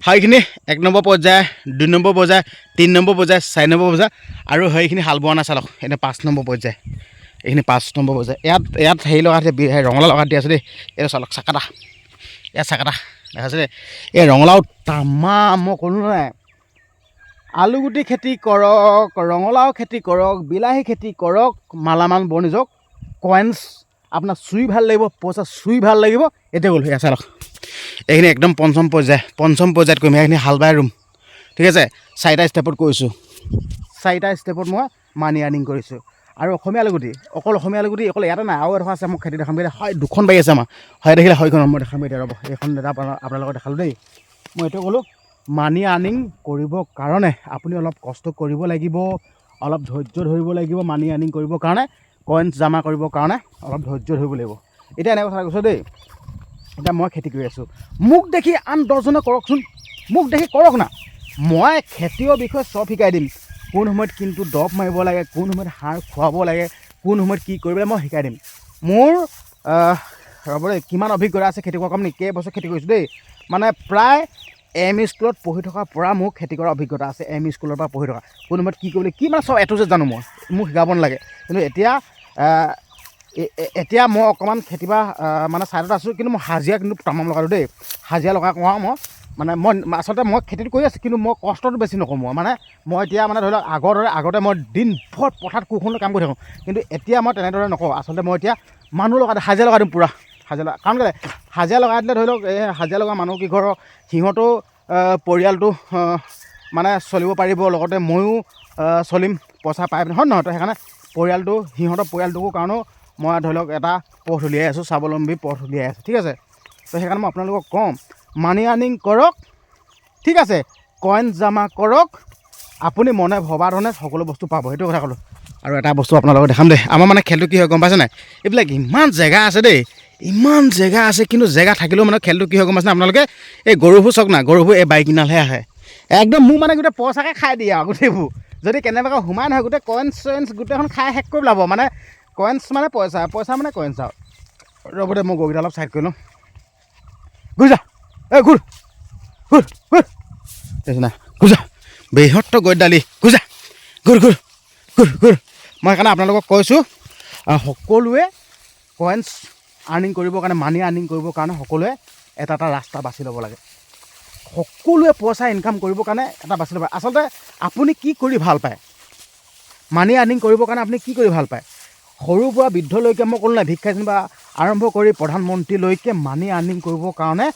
[SPEAKER 1] সেইখিনি 1 নম্বৰ পৰ্যায় 2 নম্বৰ পৰ্যায় 3 নম্বৰ পৰ্যায় 4 নম্বৰ পৰ্যায় আৰু সেইখিনি হাল বোৱা নাই চালক এনে 5 নম্বৰ পৰ্যায় এইখিনি 5 নম্বৰ পৰ্যায় ইয়াত হেৰি লগাই দিয়ে ৰঙালাও লগাই দি আছে দেই এইটো চালক চাকাটা ইয়াত চাকাটা দেখাইছে দেই এই ৰঙালাও তামাম মই ক'লোঁ নাই আলুগুটি খেতি কৰক ৰঙালাও খেতি কৰক বিলাহী খেতি কৰক মালামাল বনিজক কইনছ আপোনাৰ চুই ভাল লাগিব পইচা চুই ভাল লাগিব এতিয়া গ'লোঁ এয়া চালক এইখিনি একদম পঞ্চম পৰ্যায়ত কৰিম সেইখিনি হাল বাই ৰুম ঠিক আছে 4টা ষ্টেপত কৰিছোঁ 4টা ষ্টেপত মই মানি আৰ্নিং কৰিছোঁ আৰু অসমীয়া আলুগুটি অকল ইয়াতে নাই আৰু এডোখৰ আছে মোক খেতি দেখাম হয় 2খন বাৰী আছে আমাৰ হয় দেখিলে হয়খন মই দেখাম এতিয়া ৰ'ব এইখন দাদা আপোনালোকক দেখালোঁ দেই মই এইটো ক'লোঁ মানি আৰ্নিং কৰিবৰ কাৰণে আপুনি অলপ কষ্ট কৰিব লাগিব অলপ ধৈৰ্য ধৰিব লাগিব মানি আৰ্নিং কৰিবৰ কাৰণে কইনছ জমা কৰিবৰ কাৰণে অলপ ধৈৰ্য ধৰিব লাগিব এতিয়া এনেকুৱা কথা কৈছোঁ দেই এতিয়া মই খেতি কৰি আছোঁ মোক দেখি আন 10জনে কৰকচোন মোক দেখি কৰক না মই খেতিৰ বিষয়ে চব শিকাই দিম কোন সময়ত কিন্তু দৰৱ মাৰিব লাগে কোন সময়ত সাৰ খুৱাব লাগে কোন সময়ত কি কৰিব লাগে মই শিকাই দিম মোৰ ৰ'ব দেই কিমান অভিজ্ঞতা আছে খেতি কৰা কাম নেকি কেইবছৰ খেতি কৰিছোঁ দেই মানে প্ৰায় এম ই স্কুলত পঢ়ি থকাৰ পৰা মোৰ খেতি কৰা অভিজ্ঞতা আছে এম ই স্কুলৰ পৰা পঢ়ি থকা কোন সময়ত কি কৰিব লাগে কি মানে চব এটো যে জানো মই মোক শিকাব নালাগে কিন্তু এতিয়া মই অকণমান খেতি বা মানে ছাইডত আছোঁ কিন্তু মই হাজিৰা কিন্তু তামাম লগালোঁ দেই হাজিৰা লগাই কোৱা মই মানে আচলতে মই খেতিটো কৰি আছোঁ কিন্তু মই কষ্টটো বেছি নকৰোঁ মই এতিয়া মানে ধৰি লওক আগতে মই দিনভৰ পথাৰত কোৰখনলৈ কাম কৰি থাকোঁ কিন্তু এতিয়া মই তেনেদৰে নকওঁ আচলতে মই এতিয়া মানুহ হাজিৰা লগাই দিম পূৰা কাৰণ কেলৈ হাজিৰা লগাই দিলে ধৰি লওক এই হাজিৰা লগা মানুহ কি ঘৰৰ সিহঁতো পৰিয়ালটো মানে চলিব পাৰিব লগতে ময়ো চলিম পইচা পাই পিনে হয় নহয় তো সেইকাৰণে সিহঁতৰ পৰিয়ালটোকো কাৰণেও মই ধৰি লওক এটা পথ উলিয়াই আছোঁ স্বাৱলম্বী পথ উলিয়াই আছোঁ ঠিক আছে তো সেইকাৰণে মই আপোনালোকক কওঁ মানি আৰ্নিং কৰক ঠিক আছে কইনছ জমা কৰক আপুনি মনে ভবা ধৰণে সকলো বস্তু পাব সেইটো কথা ক'লোঁ আৰু এটা বস্তু আপোনালোকক দেখাম দেই আমাৰ মানে খেলটো কি হয় গম পাইছে নাই এইবিলাক ইমান জেগা আছে দেই ইমান জেগা আছে, কিন্তু জেগা থাকিলেও মানে খেলটো কি হয় গম পাইছে আপোনালোকে, এই গৰুবোৰ চাওক না, গৰুবোৰ এই বাইক কিনালহে আহে, একদম মোৰ মানে গোটেই পইচাকে খাই দিয়ে আৰু গোটেইবোৰ, যদি কেনেবাকৈ সোমাই নহয় গোটেই কইনছ চইনছ গোটেইখন খাই শেষ কৰি পেলাব, মানে কইনছ মানে পইচা, পইচা মানে কইনছ আৰু। ৰ'ব দে মই গৰুকেইটা অলপ চাইড কৰি লওঁ, ঘূৰি যা, এই ঘূৰ ঘূৰ ঘূৰ, দেখিছ না, ঘূৰ যা, বৃহত্তৰ গৈদালি, ঘূৰ যা, ঘূৰ ঘূৰ ঘূৰ ঘূৰ। মই সেইকাৰণে আপোনালোকক কৈছোঁ, সকলোৱে কইনছ আৰ্নিং কৰিবৰ কাৰণে, মানি আৰ্নিং কৰিবৰ কাৰণে সকলোৱে এটা এটা ৰাস্তা বাছি ল'ব লাগে। সকলোৱে পইচা ইনকাম কৰিবৰ কাৰণে এটা বাছি ল'ব। আচলতে আপুনি কি কৰি ভাল পায়, মানি আৰ্নিং কৰিবৰ কাৰণে আপুনি কি কৰি ভাল পায়? সৰুৰ পৰা বৃদ্ধলৈকে মই ক'লোঁ নাই, ভিক্ষাৰী বা আৰম্ভ কৰি প্ৰধানমন্ত্ৰীলৈকে মানি আৰ্নিং কৰিবৰ কাৰণে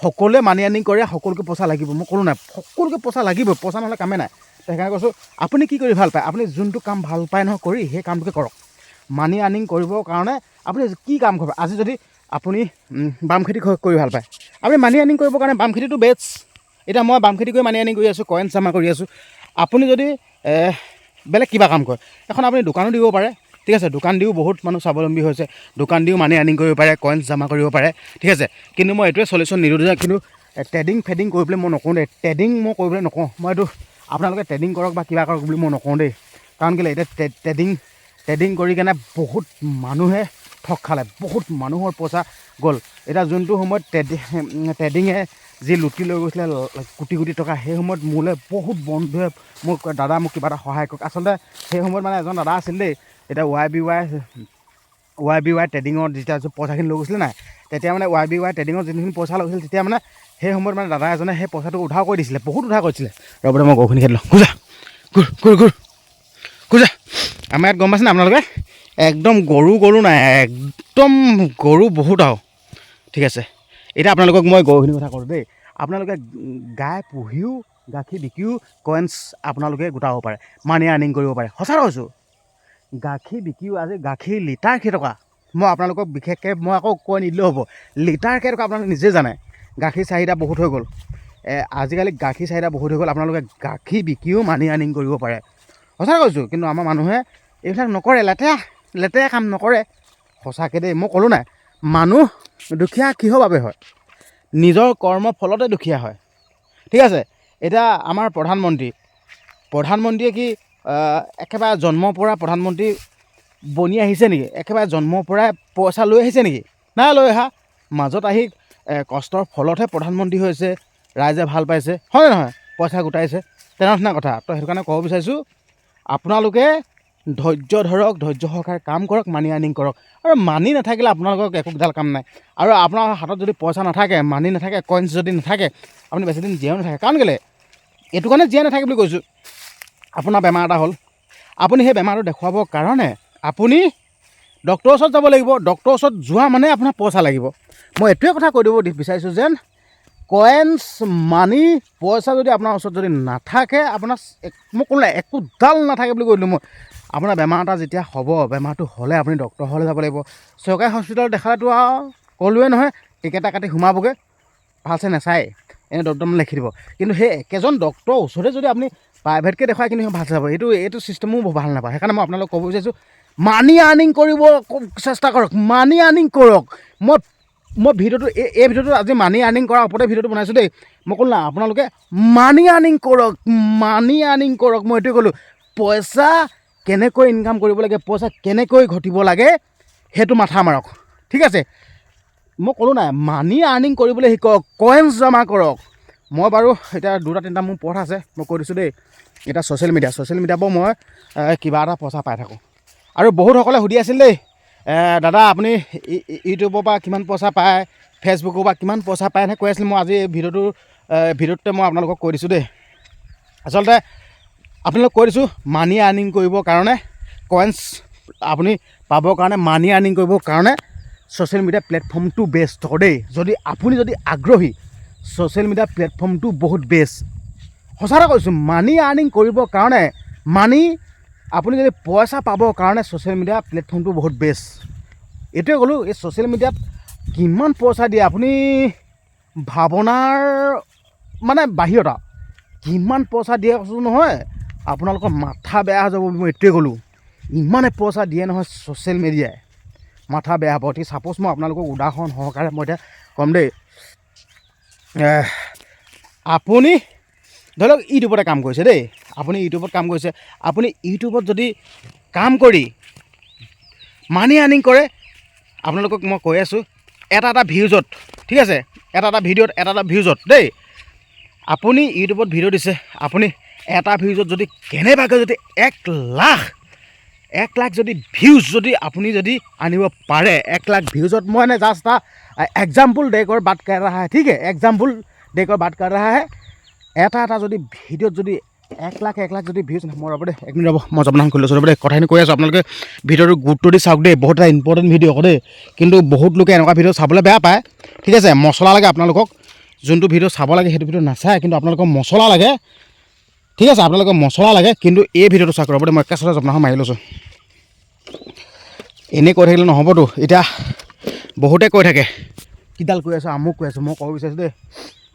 [SPEAKER 1] সকলোৱে মানি আৰ্নিং কৰে, সকলোকে পইচা লাগিব। মই ক'লোঁ নাই, সকলোকে পইচা লাগিবই, পইচা নহ'লে কামেই নাই। সেইকাৰণে কৈছোঁ আপুনি কি কৰি ভাল পায়, আপুনি যোনটো কাম ভাল পায় নহয় কৰি, সেই কামটোকে কৰক। মানি আৰ্নিং কৰিবৰ কাৰণে আপুনি কি কাম কৰিব, আজি যদি আপুনি বাম খেতি কৰি ভাল পায়, আপুনি মানি আৰ্নিং কৰিবৰ কাৰণে বাম খেতিটো বেষ্ট। এতিয়া মই বাম খেতি কৰি মানি আৰ্নিং কৰি আছোঁ, কইনছ জমা কৰি আছোঁ। আপুনি যদি বেলেগ কিবা কাম কৰে, এখন আপুনি দোকানো দিব পাৰে, ঠিক আছে, দোকান দিও বহুত মানুহ স্বাৱলম্বী হৈছে, দোকান দিও মানি আৰ্নিং কৰিব পাৰে, কইনছ জমা কৰিব পাৰে, ঠিক আছে। কিন্তু মই এইটোৱে চলিউশ্যন নিদিওঁ যে, কিন্তু ট্ৰেডিং ফেডিং কৰিবলৈ মই নকওঁ দেই, ট্ৰেডিং মই কৰিবলৈ নকওঁ, মই এইটো আপোনালোকে ট্ৰেডিং কৰক বা কিবা কৰক বুলি মই নকওঁ দেই। কাৰণ কেলৈ এতিয়া ট্ৰেডিং কৰি কেনে বহুত মানুহে ঠগ খালে, বহুত মানুহৰ পইচা গ'ল। এতিয়া যোনটো সময়ত ট্ৰেডিঙে যি লুটি লৈ গৈছিলে কোটি কোটি টকা, সেই সময়ত মোলৈ বহুত বন্ধুৱে মোক দাদা মোক কিবা এটা সহায় কৰক। আচলতে সেই সময়ত মানে এজন দাদা আছিল দেই, এতিয়া YBY ট্ৰেডিঙৰ যেতিয়া পইচাখিনি লৈ গৈছিলে নাই, তেতিয়া মানে YBY ট্ৰেডিঙৰ যোনখিনি পইচা লৈছিল, তেতিয়া মানে সেই সময়ত মানে দাদা এজনে সেই পইচাটো উদ্ধাৰ কৰি দিছিলে, বহুত উদ্ধাৰ কৰিছিলে। ৰ'বতে মই গৰুখিনি খেদি লওঁ, ঘূৰা ঘূৰ ঘূৰ ঘূৰ ঘূৰা। আমাৰ ইয়াত গম পাইছেনে আপোনালোকে, একদম গৰু নাই, একদম গৰু বহুত আৰু, ঠিক আছে। এতিয়া আপোনালোকক মই গৰুখিনিৰ কথা কৰোঁ দেই, আপোনালোকে গাই পুহিও গাখীৰ বিকিও কইনছ আপোনালোকে গোটাব পাৰে, মানি আৰ্নিং কৰিব পাৰে। সঁচা কৈছোঁ, গাখীৰ বিকিও আজি গাখীৰ লিটাৰ কেইটকা, মই আপোনালোকক বিশেষকৈ মই আকৌ কৈ নিদিলেও হ'ব, লিটাৰ কেইটকা আপোনালোকে নিজে জানে। গাখীৰ চাহিদা বহুত হৈ গ'ল, আজিকালি গাখীৰ চাহিদা বহুত হৈ গ'ল, আপোনালোকে গাখীৰ বিকিও মানি আৰ্নিং কৰিব পাৰে। সঁচা কৈছোঁ, কিন্তু আমাৰ মানুহে এইবিলাক নকৰে, লেতেৰা কাম নকৰে। সঁচাকৈ দেই, মই ক'লোঁ নাই, মানুহ দুখীয়া কিহৰ বাবে হয়, নিজৰ কৰ্মৰ ফলতে দুখীয়া হয়, ঠিক আছে। এতিয়া আমাৰ প্ৰধানমন্ত্ৰীয়ে কি একেবাৰে জন্মৰ পৰা প্ৰধানমন্ত্ৰী বনি আহিছে নেকি? একেবাৰে জন্মৰ পৰাই পইচা লৈ আহিছে নেকি? নাই লৈ অহা, মাজত আহি কষ্টৰ ফলতহে প্ৰধানমন্ত্ৰী হৈছে, ৰাইজে ভাল পাইছে, হয় নহয়, পইচা গোটাইছে, তেনেধৰণৰ কথা। তো সেইটো কাৰণে ক'ব বিচাৰিছোঁ, আপোনালোকে ধৈৰ্য ধৰক, ধৈৰ্য সহকাৰে কাম কৰক, মানি আৰ্নিং কৰক। আৰু মানি নাথাকিলে আপোনালোকৰ একোডাল কাম নাই। আৰু আপোনাৰ হাতত যদি পইচা নাথাকে, মানি নাথাকে, কইনছ যদি নাথাকে, আপুনি বেছিদিন জীয়াও নাথাকে। কাৰণ কেলৈ এইটো কাৰণে জীয়াই নাথাকে বুলি কৈছোঁ, আপোনাৰ বেমাৰ এটা হ'ল, আপুনি সেই বেমাৰটো দেখুৱাবৰ কাৰণে আপুনি ডক্টৰৰ ওচৰত যাব লাগিব। ডক্টৰৰ ওচৰত যোৱা মানে আপোনাৰ পইচা লাগিব। মই এইটোৱে কথা কৈ দিব বিচাৰিছোঁ যেন কইনছ মানি পইচা যদি আপোনাৰ ওচৰত যদি নাথাকে, আপোনাৰ মই ক'লো একোডাল নাথাকে বুলি কৈ দিলোঁ মই। আপোনাৰ বেমাৰ এটা যেতিয়া হ'ব, বেমাৰটো হ'লে আপুনি ডক্টৰৰ ঘৰলৈ যাব লাগিব। চৰকাৰী হস্পিটেলত দেখালেতো আৰু ক'লোৱে নহয়, টিকেট এটা কাটি সোমাবগৈ, ভালছে নাচায়, এনে ডক্টৰ লিখি দিব। কিন্তু সেই একেজন ডক্টৰৰ ওচৰতে যদি আপুনি প্ৰাইভেটকৈ দেখুৱাই কিন্তু ভালছে যাব, এইটো চিষ্টেমো ভাল নাপায়। সেইকাৰণে মই আপোনালোকক ক'ব বিচাৰিছোঁ, মানি আৰ্নিং কৰিব চেষ্টা কৰক, মানি আৰ্নিং কৰক। মই ভিডিঅ'টো এই ভিডিঅ'টো আজি মানি আৰ্নিং কৰাৰ ওপৰতে ভিডিঅ'টো বনাইছোঁ দেই। মই ক'লোঁ না, আপোনালোকে মানি আৰ্নিং কৰক, মানি আৰ্নিং কৰক। মই এইটোৱে ক'লোঁ, পইচা কেনেকৈ ইনকাম কৰিব লাগে, পইচা কেনেকৈ ঘটিব লাগে, সেইটো মাথা মাৰক, ঠিক আছে। মই ক'লোঁ নাই, মানি আৰ্নিং কৰিবলৈ শিকক, কইনছ জমা কৰক। মই বাৰু এতিয়া 2-3টা মোৰ পথ আছে, মই কৈ দিছোঁ দেই। এতিয়া ছ'চিয়েল মিডিয়াৰ পৰা মই কিবা এটা পইচা পাই থাকোঁ। আৰু বহুতসকলে সুধি আছিল দেই, দাদা আপুনি ইউটিউবৰ পৰা কিমান পইচা পায়, ফেচবুকৰ পৰা কিমান পইচা পায়, এনেকৈ কৈ আছিল। মই আজি এই ভিডিঅ'টোতে মই আপোনালোকক কৈ দিছোঁ দেই। আচলতে আপোনালোকক কৈ দিছোঁ, মানি আৰ্নিং কৰিবৰ কাৰণে, কইনছ আপুনি পাবৰ কাৰণে, মানি আৰ্নিং কৰিবৰ কাৰণে ছ'চিয়েল মিডিয়া প্লেটফৰ্মটো বেষ্ট দেই। আপুনি যদি আগ্ৰহী, ছ'চিয়েল মিডিয়া প্লেটফৰ্মটো বহুত বেষ্ট। সঁচা কথা কৈছোঁ, মানি আৰ্নিং কৰিবৰ কাৰণে, আপুনি যদি পইচা পাবৰ কাৰণে ছ'চিয়েল মিডিয়া প্লেটফৰ্মটো বহুত বেষ্ট। এইটোৱে ক'লোঁ, এই ছ'চিয়েল মিডিয়াত কিমান পইচা দিয়ে আপুনি ভাৱনাৰ মানে বাহিৰত, কিমান পইচা দিয়ে কৈছোঁ নহয়, আপোনালোকৰ মাথা বেয়া হৈ যাব। মই এইটোৱে ক'লোঁ, ইমানে পইচা দিয়ে নহয় ছ'চিয়েল মিডিয়াই, মাথা বেয়া হ'ব। ঠিক ছাপ'জ মই আপোনালোকক উদাহৰণ সহকাৰে মই এতিয়া ক'ম দেই। আপুনি ধৰি লওক ইউটিউবতে কাম কৰিছে দেই, আপুনি ইউটিউবত কাম কৰিছে। আপুনি ইউটিউবত যদি কাম কৰি মানি আৰ্নিং কৰে, আপোনালোকক মই কৈ আছোঁ এটা ভিউজত, ঠিক আছে, এটা ভিডিঅ'ত এটা ভিউজত দেই, আপুনি ইউটিউবত ভিডিঅ' দিছে, আপুনি এটা ভিউজত যদি কেনেবাকৈ যদি 1 লাখ যদি ভিউজ যদি আপুনি যদি আনিব পাৰে, 1 লাখ ভিউজত মই এনে জাষ্ট एग्जाम्पल देकर बात कर रहा है, ठीक है, एग्जाम्पल देकर बात कर रहा है। এটা যদি ভিডিঅ'ত যদি 1 লাখ যদি ভিউজ মই ৰ'ব দেই, 1 মিনিট ৰ'ব, মই আপোনাক খুলি লৈছোঁ ৰ'ব দেই, কথাখিনি কৈ আছোঁ। আপোনালোকে ভিডিঅ'টো গুৰুত্ব দি চাওক দেই, বহুত এটা ইম্পৰ্টেণ্ট ভিডিঅ' আকৌ দেই। কিন্তু বহুত লোকে এনেকুৱা ভিডিঅ' চাবলৈ বেয়া পায়, ঠিক আছে। মছলা লাগে আপোনালোকক, যোনটো ভিডিঅ' চাব লাগে সেইটো ভিডিঅ' নাচায়, কিন্তু আপোনালোকক মছলা লাগে, ঠিক আছে, আপোনালোকক মছলা লাগে। কিন্তু এই ভিডিঅ'টো চাওক ৰ'ব দেই, মই একেচতে জপনাখন মাৰি লৈছোঁ। এনেই কৈ থাকিলে নহ'বতো। এতিয়া বহুতে কৈ থাকে কিডাল কৈ আছোঁ, আমুক কৈ আছোঁ, মই ক'ব বিচাৰিছোঁ দেই,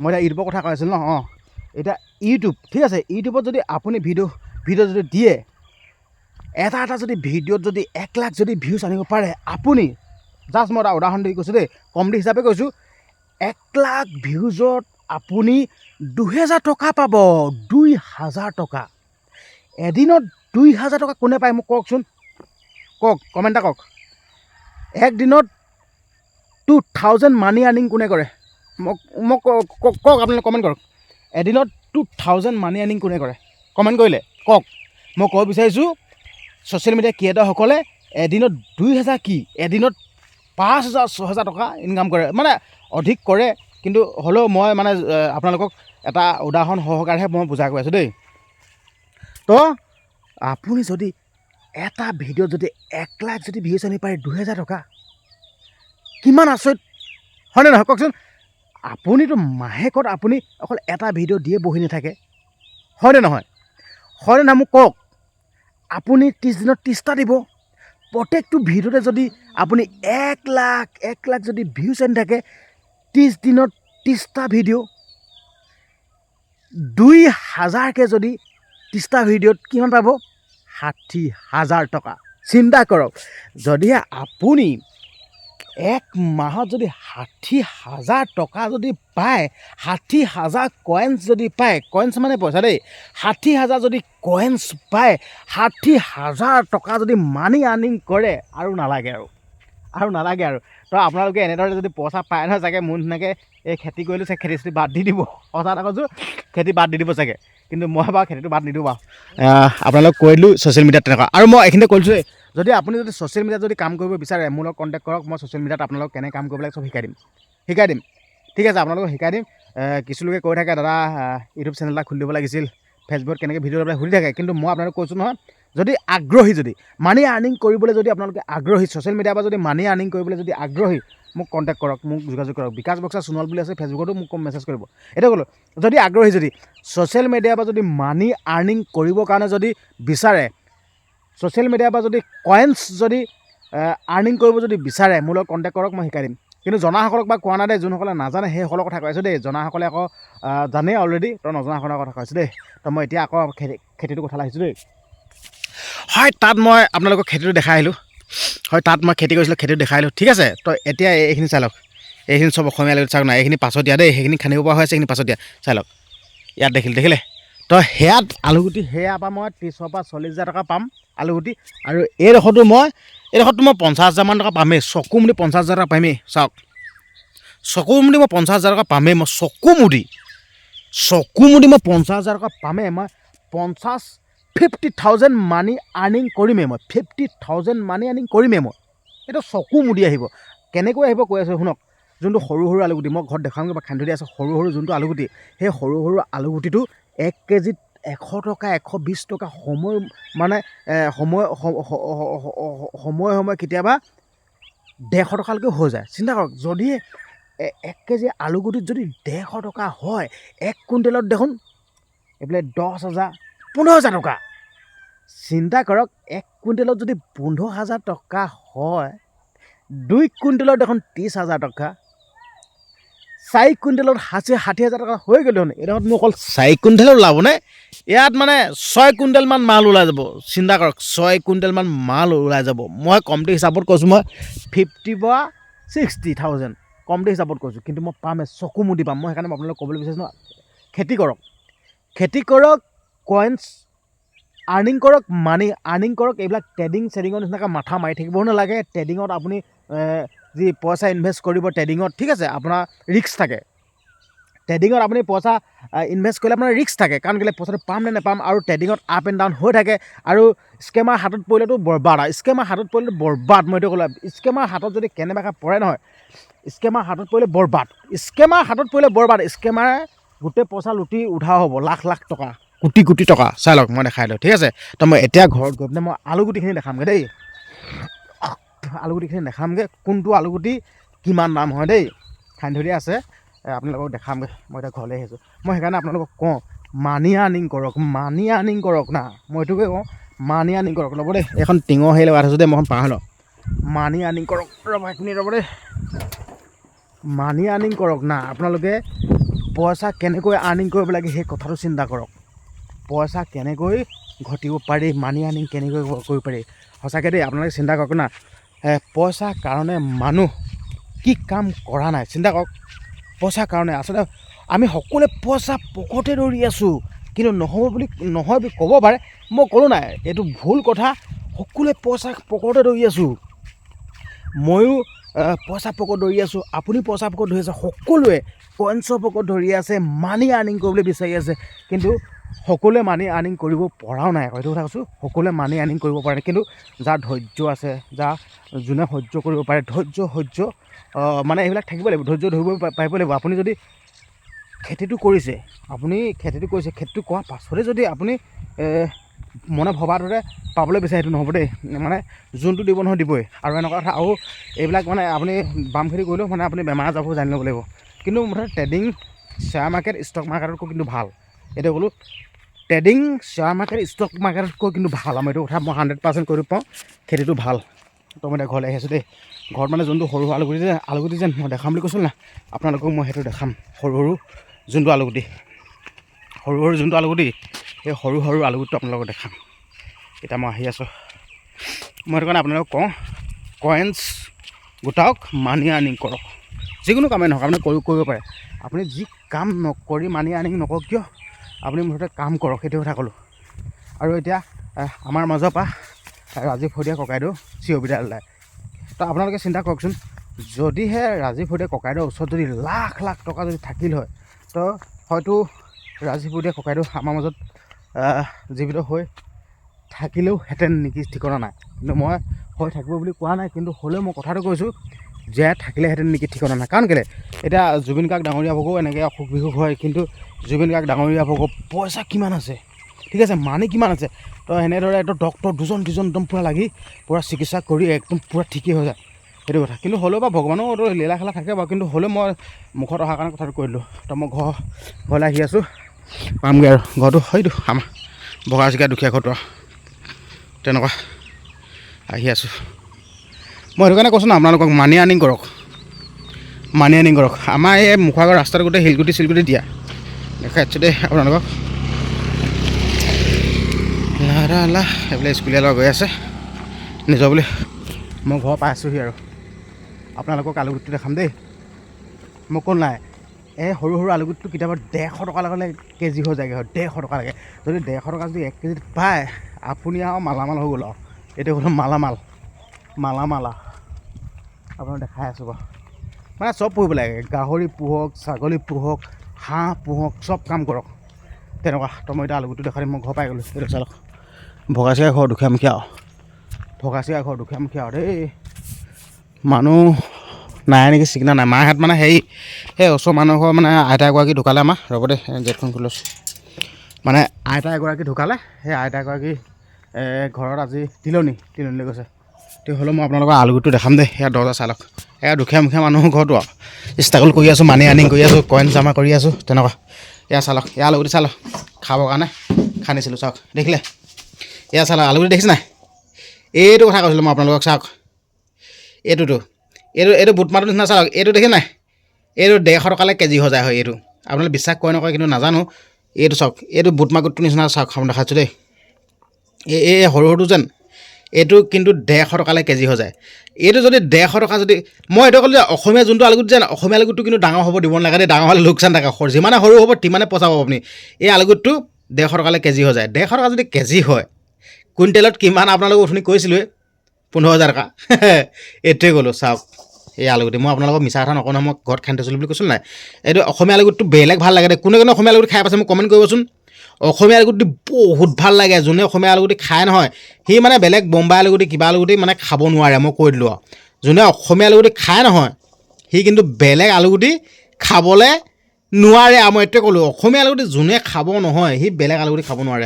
[SPEAKER 1] মই এতিয়া ইউটিউবৰ কথা কৈ আছিলোঁ ন। এতিয়া ইউটিউব, ঠিক আছে, ইউটিউবত যদি আপুনি ভিডিঅ' যদি দিয়ে, এটা যদি ভিডিঅ'ত যদি 1 লাখ যদি ভিউজ আনিব পাৰে, আপুনি জাষ্ট মই এটা উদাহৰণ দি কৈছোঁ দেই, কমেডি হিচাপে কৈছোঁ, 1 লাখ ভিউজত আপুনি 2000 টকা পাব। 2000 টকা এদিনত, 2000 টকা কোনে পায় মোক কওকচোন, কওক, কমেণ্ট এটা কওক। একদিনত 2000 মানি আৰ্নিং কোনে কৰে মোক কওক, আপোনালোকে কমেণ্ট কৰক। এদিনত 2000 মানি আৰ্নিং কোনে কৰে, কমেণ্ট কৰিলে কওক। মই ক'ব বিচাৰিছোঁ ছ'চিয়েল মিডিয়া ক্ৰিয়েটৰসকলে এদিনত 2000 কি, এদিনত 5000 6000 টকা ইনকাম কৰে, মানে অধিক কৰে। কিন্তু হ'লেও মই মানে আপোনালোকক এটা উদাহৰণ সহকাৰেহে মই বুজাই কৈ আছোঁ দেই। তো আপুনি যদি এটা ভিডিঅ'ত যদি 1 লাখ যদি ভিউজ আনি পাৰে 2000 টকা, কিমান আচৰিত হয়নে নহয় কওকচোন। আপুনিতো মাহেকত আপুনি অকল এটা ভিডিঅ' দিয়ে বহি নাথাকে, হয়নে নহয়, হয়নে নহয় মোক কওক। আপুনি 30 দিনত 30টা দিব, প্ৰত্যেকটো ভিডিঅ'তে যদি আপুনি 1 লাখ যদি ভিউজ আনি থাকে, 30 দিনত 30টা ভিডিঅ', 2000কে যদি 30টা ভিডিঅ'ত কিমান পাব, 60000 টকা। চিন্তা কৰক, যদিহে আপুনি 1 মাহত যদি 60000 টকা যদি পায়, 60000 কইনছ যদি পায়, কইনছ মানে পইচা দেই, 60000 যদি কইনছ পায়, 60000 টকা যদি মানি আৰ্নিং কৰে, আৰু নালাগে আৰু। তো আপোনালোকে এনেদৰে যদি পইচা পায় নহয়, চাগে মোৰ ধুনীয়াকৈ এই খেতি কৰিলোঁ চাগে, খেতি বাদ দি দিব, সঁচা এটা কৈছোঁ, খেতি বাদ দি দিব চাগে। কিন্তু মই বাৰু খেতিটো বাদ নিদিওঁ বাৰু, আপোনালোক কৈ দিলোঁ ছ'চিয়েল মিডিয়াত তেনেকুৱা। আৰু মই এইখিনিতে কৈছোঁ, যদি আপুনি যদি ছ'চিয়েল মিডিয়াত যদি কাম কৰিব বিচাৰে, মোৰ লগত কণ্টেক্ট কৰক, মই ছ'চিয়েল মিডিয়াত আপোনালোকক কেনে কাম কৰিব লাগে চব শিকাই দিম, ঠিক আছে, আপোনালোকক শিকাই দিম। কিছু লোকে কৈ থাকে দাদা ইউটিউব চেনেল এটা খুলি দিব লাগিছিল, ফেচবুকত কেনেকৈ ভিডিঅ' দিব লাগে সুধি থাকে। কিন্তু মই আপোনালোকক কৈছোঁ নহয়, যদি আগ্ৰহী, যদি মানি আৰ্নিং কৰিবলৈ যদি আপোনালোকে আগ্ৰহী, ছ'চিয়েল মিডিয়াৰ পৰা যদি মানি আৰ্নিং কৰিবলৈ যদি আগ্ৰহী, মোক কণ্টেক্ট কৰক, মোক যোগাযোগ কৰক। বিকাশ বক্সা সোণোৱাল বুলি আছে, ফেচবুকতো মোক মেছেজ কৰিব। এইটো ক'লোঁ, যদি আগ্ৰহী, যদি ছ'চিয়েল মিডিয়াৰ পৰা যদি মানি আৰ্নিং কৰিবৰ কাৰণে যদি বিচাৰে, ছ'চিয়েল মিডিয়াৰ পৰা যদি কইনছ যদি আৰ্নিং কৰিব যদি বিচাৰে, মোৰ লগত কণ্টেক্ট কৰক, মই শিকাই দিম। কিন্তু জনাসকলক বা কোৱা নাই দেই, যোনসকলে নাজানে সেইসকলৰ কথা কৈ আছোঁ দেই। জনাসকলে আকৌ জানেই অলৰেডি, তো নজনাসকলৰ কথা কৈছোঁ দেই। তো মই এতিয়া আকৌ খেতিটো কথালৈ আহিছোঁ দেই। হয়, তাত মই আপোনালোকক খেতিটো দেখাই আহিলোঁ, হয়, তাত মই খেতি কৰিছিলোঁ, খেতিটো দেখাই আহিলোঁ, ঠিক আছে। তো এতিয়া এইখিনি চাই লওক, এইখিনি চব অসমীয়া লৈ চাওক নাই, এইখিনি পাছত দিয়া দেই, সেইখিনি খান্দিব পৰা হৈ আছে, এইখিনি পাছত দিয়া, চাই লওক। ইয়াত দেখিলে তো সেয়াত আলুগুটি, সেয়াৰ পৰা মই 30,000 পৰা 40,000 টকা পাম আলুগুটি। আৰু এইডোখৰতো মই 50,000 টকা পামেই, চকু মুদি 50,000 টকা পামেই। চাওক, চকু মুদি মই 50,000 টকা পামেই, মই চকু মুদি মই 50,000 টকা পামেই। মই 50,000 মানি আৰ্নিং কৰিমেই, মই 50,000 মানি আৰ্নিং কৰিমেই। মই এইটো চকু মুদি আহিব। কেনেকৈ আহিব কৈ আছোঁ শুনক। যোনটো সৰু আলুগুটি, মই ঘৰত দেখাওঁগৈ বা খান্দি দিয়া আছে, সৰু যোনটো আলুগুটি, সেই সৰু আলুগুটিটো 1 কেজিত 100 টকা, 120 টকা, সময়ে কেতিয়াবা 150 টকালৈকে হৈ যায়। চিন্তা কৰক, যদি 1 কেজি আলুগুটিত যদি 150 টকা হয়, 1 কুইণ্টেলত দেখোন এইফালে 10,000 15,000 টকা। চিন্তা কৰক, 1 কুইণ্টেলত যদি 15,000 টকা হয়, 2 কুইণ্টেলত দেখোন 30,000 টকা। 4 কুইণ্টেলত 60,000 টকা হৈ গ'লে মানে এইডোখৰত মোৰ অকল 4 কুইণ্টেলৰ ওলাবনে ইয়াত মানে 6 কুইণ্টেলমান মাল ওলাই যাব চিন্তা কৰক 6 কুইণ্টেলমান মাল ওলাই যাব মই কমটি হিচাপত কৈছোঁ মই 50 বা 60,000 কমটি হিচাপত কৈছোঁ কিন্তু মই পামেই চকু মুদি পাম মই সেইকাৰণে আপোনালোকক ক'বলৈ বিচাৰিছোঁ খেতি কৰক কইনছ আৰ্নিং কৰক মানি আৰ্নিং কৰক এইবিলাক ট্ৰেডিঙৰ নিচিনাকৈ মাথা মাৰি থাকিবও নালাগে ট্ৰেডিঙত আপুনি যি পইচা ইনভেষ্ট কৰিব ট্ৰেডিঙত ঠিক আছে আপোনাৰ ৰিস্ক থাকে ট্ৰেডিঙত আপুনি পইচা ইনভেষ্ট কৰিলে আপোনাৰ ৰিস্ক থাকে কাৰণ কেলৈ পইচাটো পাম নে নাপাম আৰু ট্ৰেডিঙত আপ এণ্ড ডাউন হৈ থাকে আৰু স্কেমাৰ হাতত পৰিলেতো বৰবাদ আৰু স্কেমাৰ হাতত পৰিলেতো বৰবাদ মই এইটো ক'লো স্কেমাৰ হাতত যদি কেনেবাকৈ পৰে নহয় স্কেমাৰ হাতত পৰিলে বৰবাদ স্কেমাৰে গোটেই পইচা লুটি উঠা হ'ব লাখ টকা কোটি টকা চাই লওক মই দেখাই দিওঁ ঠিক আছে তো মই এতিয়া ঘৰত গৈ পিনে মই আলুগুটিখিনি দেখামগৈ দেই আলুগুটিখিনি দেখামগৈ কোনটো আলুগুটি কিমান দাম হয় দেই খাই ধৰি আছে আপোনালোকক দেখামগৈ মই এতিয়া ঘৰলৈ আহিছোঁ মই সেইকাৰণে আপোনালোকক কওঁ মানি আৰ্নিং কৰক না মই এইটোকে কওঁ মানি আৰ্নিং কৰক ৰ'ব দেই এখন টিঙৰ হেৰি লগাই থৈছোঁ দেই মই এখন পাহৰি লওঁ মানি আৰ্নিং কৰক ৰ'ব এইখিনি ৰ'ব দেই মানি আৰ্নিং কৰক না আপোনালোকে পইচা কেনেকৈ আৰ্নিং কৰিব লাগে সেই কথাটো চিন্তা কৰক পইচা কেনেকৈ ঘটিব পাৰি মানি আৰ্নিং কেনেকৈ কৰিব পাৰি সঁচাকৈ দেই আপোনালোকে চিন্তা কৰক না পইচাৰ কাৰণে মানুহ কি কাম কৰা নাই চিন্তা কৰক পইচাৰ কাৰণে আচলতে আমি সকলোৱে পইচা পকতে দৌৰি আছোঁ কিন্তু নহয় বুলি ক'ব পাৰে মই ক'লোঁ নাই এইটো ভুল কথা সকলোৱে পইচা পকতে দৌৰি আছোঁ ময়ো পইচা পকত দৌৰি আছোঁ আপুনি পইচা পকত ধৰি আছে সকলোৱে কইনছৰ পকত ধৰি আছে মানি আৰ্নিং কৰিবলৈ বিচাৰি আছে কিন্তু সকলোৱে মানি আৰ্নিং কৰিব পৰাও নাই এইটো কথা কৈছোঁ সকলোৱে মানি আৰ্নিং কৰিব পাৰে কিন্তু যাৰ ধৈৰ্য আছে যাৰ যোনে সহ্য কৰিব পাৰে ধৈৰ্য মানে এইবিলাক থাকিব লাগিব ধৈৰ্য ধৰিব পাৰিব লাগিব আপুনি যদি খেতিটো কৰিছে খেতিটো কৰাৰ পাছতে যদি আপুনি মনে ভবাৰ দৰে পাবলৈ বিচাৰে সেইটো নহ'ব দেই মানে যোনটো দিব নহয় দিবই আৰু এনেকুৱা কথা আৰু এইবিলাক মানে আপুনি বাম খেতি কৰিলেও মানে আপুনি বেমাৰ আজাৰবোৰ জানি ল'ব লাগিব কিন্তু মুঠতে ট্ৰেডিং শ্বেয়াৰ মাৰ্কেট ষ্টক মাৰ্কেটতকৈ কিন্তু ভাল এইটো ক'লোঁ ট্ৰেডিং শ্বেয়াৰ মাৰ্কেট ষ্টক মাৰ্কেটতকৈ কিন্তু ভাল আমাৰ এইটো কথা মই 100% কৰি পাওঁ খেতিটো ভাল তো মই এতিয়া ঘৰলৈ আহি আছোঁ দেই ঘৰত মানে যোনটো সৰু আলুগুটি যেন মই দেখাম বুলি কৈছিলোঁ না আপোনালোকক মই সেইটো দেখাম সৰু যোনটো আলুগুটি সেই সৰু আলুগুটিটো আপোনালোকক দেখাম এতিয়া মই আহি আছোঁ মই সেইটো কাৰণে আপোনালোকক কওঁ কইনছ গোটাওক মানি আৰ্নিং কৰক যিকোনো কামেই নহওক আপুনি কৰিব পাৰে আপুনি যি কাম নকৰি মানি আৰ্নিং নকৰক কিয় আপুনি মুঠতে কাম কৰক সেইটো কথা ক'লোঁ আৰু এতিয়া আমাৰ মাজৰ পৰা ৰাজীৱ শইকীয়া ককাইদেউ চিঅ' বিদ্যালয় তো আপোনালোকে চিন্তা কৰকচোন যদিহে ৰাজীৱ শইকীয়া ককাইদেউৰ ওচৰত যদি লাখ টকা যদি থাকিল হয় তো হয়তো ৰাজীৱ শইকীয়া ককাইদেউ আমাৰ মাজত জীৱিত হৈ থাকিলেও হেঁতেন নেকি ঠিকনা নাই কিন্তু মই হৈ থাকিব বুলি কোৱা নাই কিন্তু হ'লেও মই কথাটো কৈছোঁ যে থাকিলেহেঁতেন নেকি ঠিকনা নাই কাৰণ কেলৈ এতিয়া জুবিন গাৰ্গ ডাঙৰীয়া ভাগৰো এনেকৈ অসুখ বিসুখ হয় কিন্তু জুবিন গাৰ্গ ডাঙৰীয়া ভাগৰ পইচা কিমান আছে ঠিক আছে মানি কিমান আছে তো এনেদৰে একদম ডক্তৰ দুজন একদম পূৰা লাগি পূৰা চিকিৎসা কৰি একদম পূৰা ঠিকেই হৈ যায় সেইটো কথা কিন্তু হ'লেও বা ভগৱানেও এইটো লীলা খেলা থাকে বাৰু কিন্তু হ'লেও মই মুখত অহাৰ কাৰণে কথাটো কৈ দিলোঁ তো মই ঘৰলৈ আহি আছোঁ পামগৈ আৰু ঘৰটো হয়তো আমাৰ বগা চিকা দুখীয়া ঘৰটো তেনেকুৱা আহি আছোঁ মই সেইটো কাৰণে কৈছোঁ না আপোনালোকক মানি আৰ্নিং কৰক আমাৰ এই মুখৰ আগৰ ৰাস্তাটো গোটেই শিলগুটি দিয়া দেখাইছোঁ দেই আপোনালোকক লাহ এইবিলাক স্কুলীয়া ল'ৰা গৈ আছে নিজৰ বুলি মই ঘৰ পাই আছোঁহি আৰু আপোনালোকক আলুগুটিটো দেখাম দেই মই ক'ল নাই এই সৰু আলুগুটিটো কেতিয়াবা 150 টকা লগালে কেজি হৈ যায়গৈ 150 টকা লাগে যদি 150 টকা যদি 1 কেজিত পায় আপুনি আৰু মালামাল হৈ গ'ল আৰু এইটো হ'ল মালামাল আপোনাক দেখাই আছোঁ বাৰু মানে চব পুহিব লাগে গাহৰি পোহক ছাগলী পোহক হাঁহ পোহক চব কাম কৰক তেনেকুৱা তো মই এতিয়া আলুগুটিটো দেখাই দিম মই ঘৰ পাই গ'লোঁ এইটো চালক ভগা চিগা ঘৰ দুখীয়া মুখীয়া আৰু দেই মানুহ নাই নেকি চিগনা নাই মাহঁত মানে সেই ওচৰ মানুহ ঘৰ মানে আইতা এগৰাকী ঢুকালে আমাৰ ৰ'ব দেই গেটখন খুলিছোঁ মানে আইতা এগৰাকী ঢুকালে সেই আইতা এগৰাকী ঘৰত আজি তিলনি গৈছে তেতিয়া হ'লেও মই আপোনালোকৰ আলুগুটিটো দেখাম দেই সেয়া দৰ্জা চাই লওক এয়া দুখীয়া মুখীয়া মানুহৰ ঘৰটো আৰু ষ্ট্ৰাগল কৰি আছোঁ মানি আৰ্নিং কৰি আছোঁ কইন জমা কৰি আছোঁ তেনেকুৱা এয়া চালক এয়া আলুগুটি চালক খাবৰ কাৰণে খান্দিছিলোঁ চাওক দেখিলে এয়া চালক আলুগুটি দেখিছে নাই এইটো কথা কৈছিলোঁ মই আপোনালোকক চাওক এইটো বুট মাহটোৰ নিচিনা চাওক এইটো দেখি নাই এইটো 150 টকালৈ কেজি হৈ যায় হয় এইটো আপোনালোকে বিশ্বাস কৰে নকৰে কিন্তু নাজানো এইটো চাওক এইটো বুট মাগুৰটো নিচিনা চাওক খাম দেখাইছোঁ দেই এই সৰু সৰুটো যেন এইটো কিন্তু 150 টকালৈ কেজি হৈ যায় এইটো যদি 150 টকা যদি মই এইটো ক'লোঁ যে অসমীয়া যোনটো আলুগুটি যেন অসমীয়া আলুগুটিটো কিন্তু ডাঙৰ হ'ব দিব নালাগে দেই ডাঙৰ হ'লে লোকচান থাকে যিমানে সৰু হ'ব তিমানে পচাব আপুনি এই আলুগুটিটো 150 টকালৈ কেজি হৈ যায় 150 টকা যদি কেজি হয় কুইণ্টেলত কিমান আপোনালোকক অথনি কৈছিলোঁৱে 15,000 টকা এইটোৱে ক'লোঁ চাওক এই আলুগুটি মই আপোনালোকক মিছা কথা নকওঁ নহয় মই ঘৰত খান্দি থৈছিলোঁ বুলি কৈছিলোঁ নাই এইটো অসমীয়া আলুগুটিটো বেলেগ ভাল লাগে দেই কোনে অসমীয়া আলুগুটি খাই পাইছে মোক কমেণ্ট কৰিবচোন অসমীয়া আলুগুটি বহুত ভাল লাগে যোনে অসমীয়া আলুগুটি খায় নহয় সি মানে বেলেগ বোম্বাই আলুগুটি কিবা আলুগুটি মানে খাব নোৱাৰে মই কৈ দিলোঁ আৰু যোনে অসমীয়া আলুগুটি খায় নহয় সি কিন্তু বেলেগ আলুগুটি খাবলৈ নোৱাৰে আৰু মই এইটোৱে ক'লোঁ অসমীয়া আলুগুটি যোনে খাব নহয় সি বেলেগ আলুগুটি খাব নোৱাৰে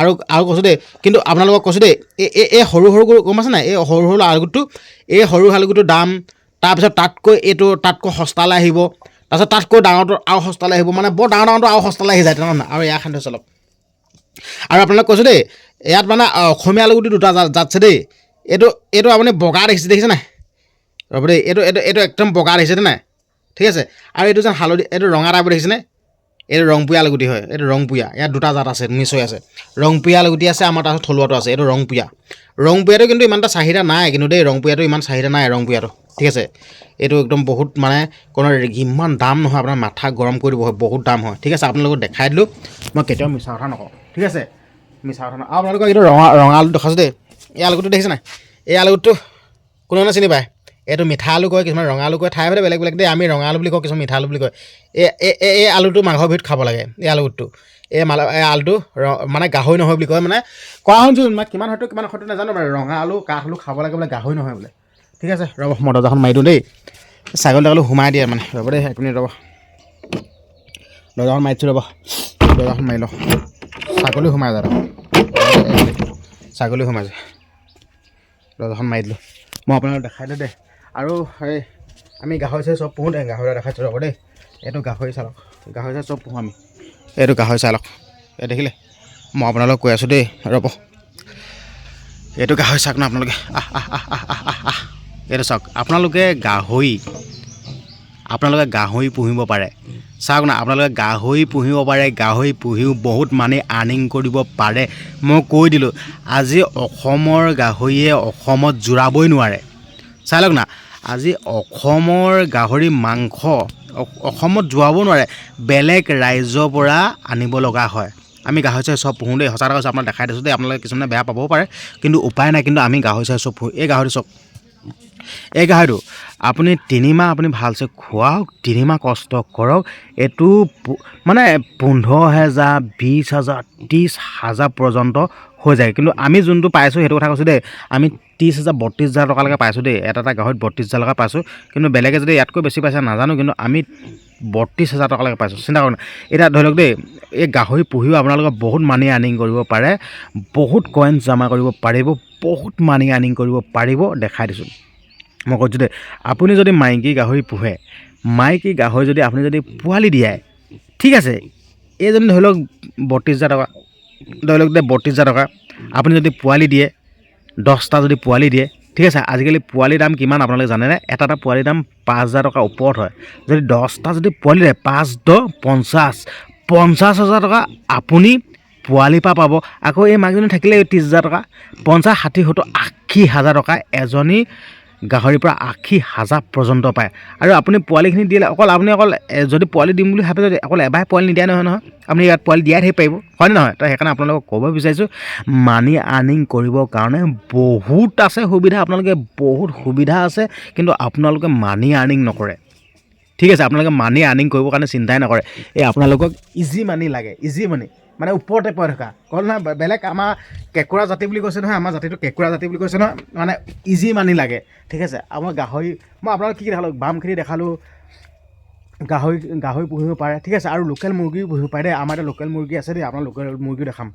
[SPEAKER 1] আৰু কৈছোঁ দেই কিন্তু আপোনালোকক কৈছোঁ দেই এই সৰু সৰু গম আছে নাই এই সৰু সৰু আলুগুটিটো এই সৰু আলুগুটিটোৰ দাম তাৰপিছত তাতকৈ সস্তালৈ আহিব তাৰপিছত তাতকৈ ডাঙৰটো আৰু সস্তালৈ আহিব মানে বৰ ডাঙৰটো আৰু সস্তালৈ আহি যায় তেনেকুৱা আৰু এয়া খান্দি অলপ আৰু আপোনালোক কৈছোঁ দেই ইয়াত মানে অসমীয়া আলুগুটি দুটা যাচ্ছে দেই এইটো আপুনি বগা দেখিছে নাই ৰ'ব দেই এইটো একদম বগা দেখিছে নাই ঠিক আছে আৰু এইটো যেন হালধি এইটো ৰঙা টাইপৰ দেখিছেনে এইটো ৰংপুৰীয়া আলুগুটি হয় এইটো ৰংপুৰীয়া ইয়াত দুটা জাত আছে মিছ হৈ আছে ৰংপুৰীয়া আলুগুটি আছে আমাৰ তাৰপিছত থলুৱাটো আছে এইটো ৰংপুৰীয়াটো কিন্তু ইমান এটা চাহিদা নাই কিন্তু দেই ৰংপুৰীয়াটো ইমান চাহিদা নাই ৰংপুৰীয়াটো ঠিক আছে এইটো একদম বহুত মানে কোনো ইমান দাম নহয় আপোনাৰ মাথা গৰম কৰি দিব হয় বহুত দাম হয় ঠিক আছে আপোনালোকক দেখাই দিলোঁ মই কেতিয়াও মিছা কথা নকওঁ ঠিক আছে মিছা কথা নকওঁ আপোনালোকক এইটো ৰঙা আলু দেখাইছোঁ দেই এই আলুগুটি দেখিছে নাই এই আলুগুটিটো কোনে চিনি পায় এইটো মিঠা আলু কয় কিছুমান ৰঙা আলু কয় ঠাই ভেদে বেলেগ বেলেগ দেই আমি ৰঙা আলু বুলি কওঁ কিছুমান মিঠা আলু বুলি কয় এই আলুটো মাংসৰ ভিতৰত খাব লাগে এই আলুগুটিটো এই আলুটো মানে গাহৰি নহয় বুলি কয় মানে কোৱা শুনিছোঁ কিমান হয়তো নাজানো মানে ৰঙা আলু কাঠ আলু খাব লাগে বোলে গাহৰি নহয় বোলে ঠিক আছে ৰ'ব মই দৰ্জাখন মাৰি দিওঁ দেই ছাগলী সোমাই দিয়ে মানে ৰ'ব দেই এক মিনিট ৰ'ব দৰ্জাখন মাৰিছোঁ ৰ'ব দৰ্জাখন মাৰি লওঁ ছাগলী সোমাই যায় ছাগলী সোমাই যায় দৰ্জাখন মাৰি দিলোঁ মই আপোনালোকক দেখাই দিওঁ দেই আৰু এই আমি গাহৰি চাই চব পোহোঁ দেই গাহৰি দেখাইছোঁ ৰ'ব দেই এইটো গাহৰি চালক গাহৰি চাই চব পোহোঁ আমি এইটো গাহৰি চালক এই দেখিলে মই আপোনালোকক কৈ আছোঁ দেই ৰ'ব এইটো গাহৰি চাওক ন আপোনালোকে এইটো চাওক আপোনালোকে গাহৰি পুহিব পাৰে চাওক না আপোনালোকে গাহৰি পুহিব পাৰে গাহৰি পুহিও বহুত মানে আৰ্নিং কৰিব পাৰে মই কৈ দিলোঁ আজি অসমৰ গাহৰিয়ে অসমত জোৰাবই নোৱাৰে চাই লওক না আজি অসমৰ গাহৰি মাংস অসমত যোৱাব নোৱাৰে বেলেগ ৰাজ্যৰ পৰা আনিব লগা হয় আমি গাহৰি চাই চব পুহোঁ দেই সঁচা কথা কৈছোঁ আপোনাক দেখাই দিছোঁ দেই আপোনালোকে কিছুমানে বেয়া পাবও পাৰে কিন্তু উপায় নাই কিন্তু আমি গাহৰি চাই চব পুহোঁ এই গাহৰি চব এই গাহৰিটো আপুনি 3 মাহ আপুনি ভালছে খুৱাওক 3 মাহ কষ্ট কৰক এইটো মানে 15,000 20,000 30,000 পৰ্যন্ত হৈ যায় কিন্তু আমি যোনটো পাইছোঁ সেইটো কথা কৈছোঁ দেই আমি 30,000 32,000 টকালৈকে পাইছোঁ দেই এটা গাহৰিত 32,000 টকা পাইছোঁ কিন্তু বেলেগে যদি ইয়াতকৈ বেছি পাইছে নাজানো কিন্তু আমি 32,000 টকালৈকে পাইছোঁ চিন্তা কৰক এতিয়া ধৰি লওক দেই এই গাহৰি পুহিও আপোনালোকে বহুত মানি আৰ্নিং কৰিব পাৰে বহুত কইনছ জমা কৰিব পাৰিব বহুত মানি আৰ্নিং কৰিব পাৰিব দেখাই দিছোঁ মই কৈছোঁ দেই আপুনি যদি মাইকী গাহৰি পোহে মাইকী গাহৰি যদি আপুনি যদি পোৱালি দিয়ে ঠিক আছে এইজনী ধৰি লওক 32,000 টকা ধৰি লওক 32,000 টকা আপুনি যদি পোৱালি দিয়ে 10টা যদি পোৱালি দিয়ে ঠিক আছে আজিকালি পোৱালিৰ দাম কিমান আপোনালোকে জানেনে এটা পোৱালিৰ দাম 5,000 টকা ওপৰত হয় যদি 10টা যদি পোৱালি দিয়ে 5 10 50,000 টকা আপুনি পোৱালিৰ পৰা পাব আকৌ এই মাকজনী থাকিলে 30,000 টকা 50 60 70 80,000 টকা এজনী গাহৰিৰ পৰা 80,000 পৰ্যন্ত পায় আৰু আপুনি পোৱালিখিনি দিলে আপুনি যদি পোৱালি দিম বুলি ভাবে যদি অকল এবাৰ পোৱালি নিদিয়া নহয় আপুনি ইয়াত পোৱালি দিয়াই থাকিব পাৰিব হয়নে নহয় তো সেইকাৰণে আপোনালোকক ক'ব বিচাৰিছোঁ মানি আৰ্নিং কৰিবৰ কাৰণে বহুত আছে সুবিধা আপোনালোকে বহুত সুবিধা আছে কিন্তু আপোনালোকে মানি আৰ্নিং নকৰে ঠিক আছে আপোনালোকে মানি আৰ্নিং কৰিবৰ কাৰণে চিন্তাই নকৰে এই আপোনালোকক ইজি মানি লাগে ইজি মানি মানে ওপৰতে পৰি থকা ক'ল নহয় বেলেগ আমাৰ কেঁকুৰা জাতি বুলি কৈছে নহয় আমাৰ জাতিটো কেঁকুৰা জাতি বুলি কৈছে নহয় মানে ইজি মানি লাগে ঠিক আছে আমাৰ গাহৰি মই আপোনালোকক কি দেখালোঁ বামখিনি দেখালোঁ গাহৰি পুহিব পাৰে ঠিক আছে আৰু লোকেল মুৰ্গী পুহিব পাৰে দেই আমাৰ এতিয়া লোকেল মুৰ্গী আছে দেই আপোনাৰ লোকেল মুৰ্গী দেখাম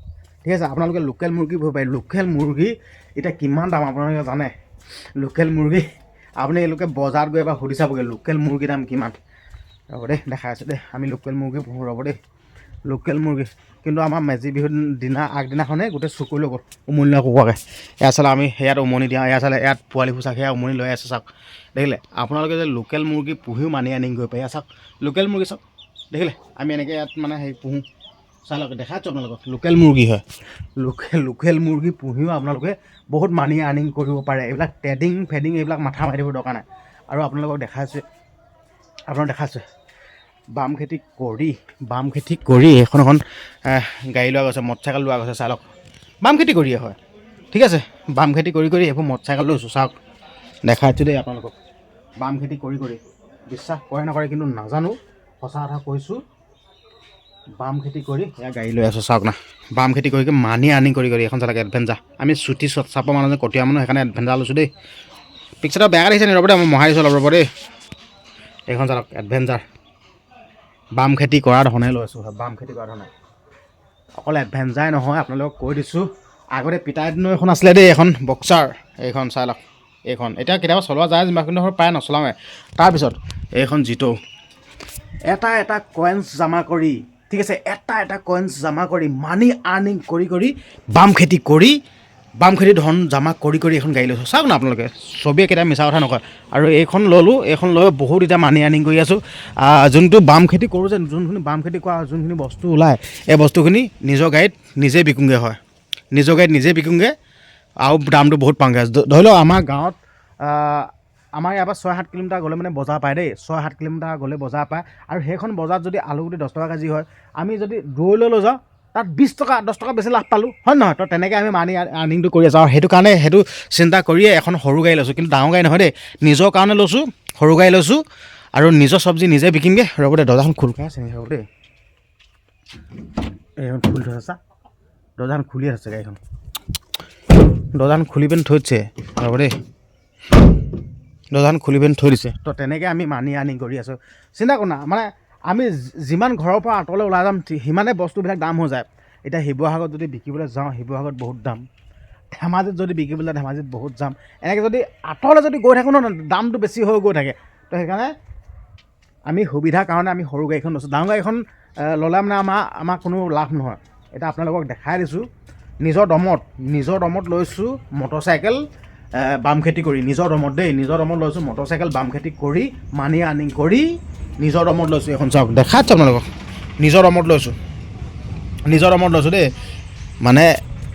[SPEAKER 1] ঠিক আছে আপোনালোকে লোকেল মুৰ্গী পুহিব পাৰে লোকেল মুৰ্গী এতিয়া কিমান দাম আপোনালোকে জানে লোকেল মুৰ্গী আপুনি এওঁলোকে বজাৰত গৈ এবাৰ সুধি চাবগৈ লোকেল মুৰ্গীৰ দাম কিমান ৰ'ব দেই দেখাই আছোঁ দেই আমি লোকেল মুৰ্গী পুহোঁ ৰ'ব দেই লোকেল মুৰ্গী কিন্তু আমাৰ মেজি বিহুৰ আগদিনাখনে গোটেই চুকুৰ লৈ গ'ল উমনি লোৱা কুকুৰাকে এয়া চালে আমি ইয়াত উমনি দিওঁ এয়া চালে ইয়াত পোৱালি ফুচাক সেয়া উমনি লৈ আছে চাওক দেখিলে আপোনালোকে যে লোকেল মুৰ্গী পুহিও মানি আনিং কৰিব পাৰে এয়া চাওক লোকেল মুৰ্গী চাওক দেখিলে আমি এনেকৈ ইয়াত মানে হেৰি পুহোঁ চাওক দেখাইছোঁ আপোনালোকক লোকেল মুৰ্গী হয় লোকেল মুৰ্গী পুহিও আপোনালোকে বহুত মানি আৰ্নিং কৰিব পাৰে এইবিলাক ট্ৰেডিং ফেডিং এইবিলাক মাথা মাৰি দিব দৰকাৰ নাই আৰু আপোনালোকক দেখাইছোঁ বাম খেতি কৰি এখন গাড়ী লোৱা গৈছে মটৰচাইকেল লোৱা গৈছে চাওক বাম খেতি কৰিয়ে হয় ঠিক আছে বাম খেতি কৰি এইবোৰ মটৰচাইকেল লৈছোঁ চাওক দেখাইছোঁ দেই আপোনালোকক বাম খেতি কৰি বিশ্বাস কৰে নকৰে কিন্তু নাজানো সঁচা কথা কৈছোঁ বাম খেতি কৰি এয়া গাড়ী লৈ আছোঁ চাওক না বাম খেতি কৰি মানি আৰ্নিং কৰি এখন চালক এডভেঞ্চাৰ আমি চুটি চাপৰ মানুহ কটীয়া মানুহ সেইকাৰণে এডভেঞ্চাৰ লৈছোঁ দেই পিকচাৰটো বেয়া দেখিছে নি ৰ'ব দেই মই মহাই দিছোঁ অলপ ৰ'ব দেই এইখন চালক এডভেঞ্চাৰ বাম খেতি কৰাৰ ধৰণে লৈছোঁ বাম খেতি কৰাৰ ধৰণে অকল এডভেঞ্চাৰে নহয় আপোনালোকক কৈ দিছোঁ আগতে পিতাইদিনো এখন আছিলে দেই এখন বক্সাৰ এইখন চাই লওক এইখন এতিয়া কেতিয়াবা চলোৱা যায় যেনিবা কিন্তু প্ৰায় নচলাওঁৱে তাৰপিছত এইখন জিটো এটা কইনছ জমা কৰি ঠিক আছে এটা কইনছ জমা কৰি মানি আৰ্নিং কৰি বাম খেতি ধন জমা কৰি এখন গাড়ী লৈছোঁ চাওক না আপোনালোকে চবেই কেতিয়াবা মিছা কথা নকয় আৰু এইখন লৈ বহুত এতিয়া মানি আৰ্নিং কৰি আছোঁ যোনটো বাম খেতি কৰোঁ যে যোনখিনি বাম খেতি কৰা যোনখিনি বস্তু ওলায় এই বস্তুখিনি নিজৰ গাড়ীত নিজে বিকোঁগৈ হয় নিজৰ গাড়ীত নিজে বিকোঁগৈ আৰু দামটো বহুত পাওঁগৈ ধৰি লওক আমাৰ গাঁৱত আমাৰ ইয়াৰ পৰা 6-7 কিলোমিটাৰ গ'লে মানে বজাৰ পায় দেই 6-7 কিলোমিটাৰ গ'লে বজাৰ পায় আৰু সেইখন বজাৰত যদি আলুগুটি 10 টকা কেজি হয় আমি যদি দূৰলৈ লৈ যাওঁ তাত 20 টকা 10 টকা বেছি লাভ পালোঁ হয় নহয় তো তেনেকৈ আমি মানি আৰ্নিংটো কৰি আছোঁ আৰু সেইটো কাৰণে সেইটো চিন্তা কৰিয়ে এখন সৰু গাড়ী লৈছোঁ কিন্তু ডাঙৰ গাড়ী নহয় দেই নিজৰ কাৰণে লৈছোঁ সৰু গাড়ী লৈছোঁ আৰু নিজৰ চব্জি নিজে বিকিমগৈ ৰ'ব দেই দৰ্জাখন খোল খাই আছে ৰ'ব দেই এইখন খুলি থৈছে চা দৰ্জাখন খুলি আছে গাড়ীখন দৰ্জাখন খুলি পিনি থৈ দিছে ৰ'ব দেই দৰ্জাখন খুলি পিনি থৈ দিছে তো তেনেকৈ আমি মানি আৰ্নিং কৰি আছোঁ চিন্তা কৰোঁ না মানে আমি যিমান ঘৰৰ পৰা আঁতৰলৈ ওলাই যাম সিমানে বস্তুবিলাক দাম হৈ যায় এতিয়া শিৱসাগৰত যদি বিকিবলৈ যাওঁ শিৱসাগৰত বহুত দাম ধেমাজিত যদি বিকিবলৈ যাওঁ ধেমাজিত বহুত দাম এনেকৈ যদি আঁতৰলৈ যদি গৈ থাকোঁ ন দামটো বেছি হৈ গৈ থাকে তো সেইকাৰণে আমি সুবিধাৰ কাৰণে আমি সৰু গাড়ীখন লৈছোঁ ডাঙৰ গাড়ীখন ল'লে মানে আমাৰ কোনো লাভ নহয় এতিয়া আপোনালোকক দেখাই দিছোঁ নিজৰ দমত লৈছোঁ মটৰচাইকেল বাম খেতি কৰি নিজৰ দমত লৈছোঁ মটৰচাইকেল বাম খেতি কৰি মানি আৰ্নিং কৰি নিজৰ দমত লৈছোঁ এখন চাওক দেখাইছোঁ আপোনালোকক নিজৰ দমত লৈছোঁ দেই মানে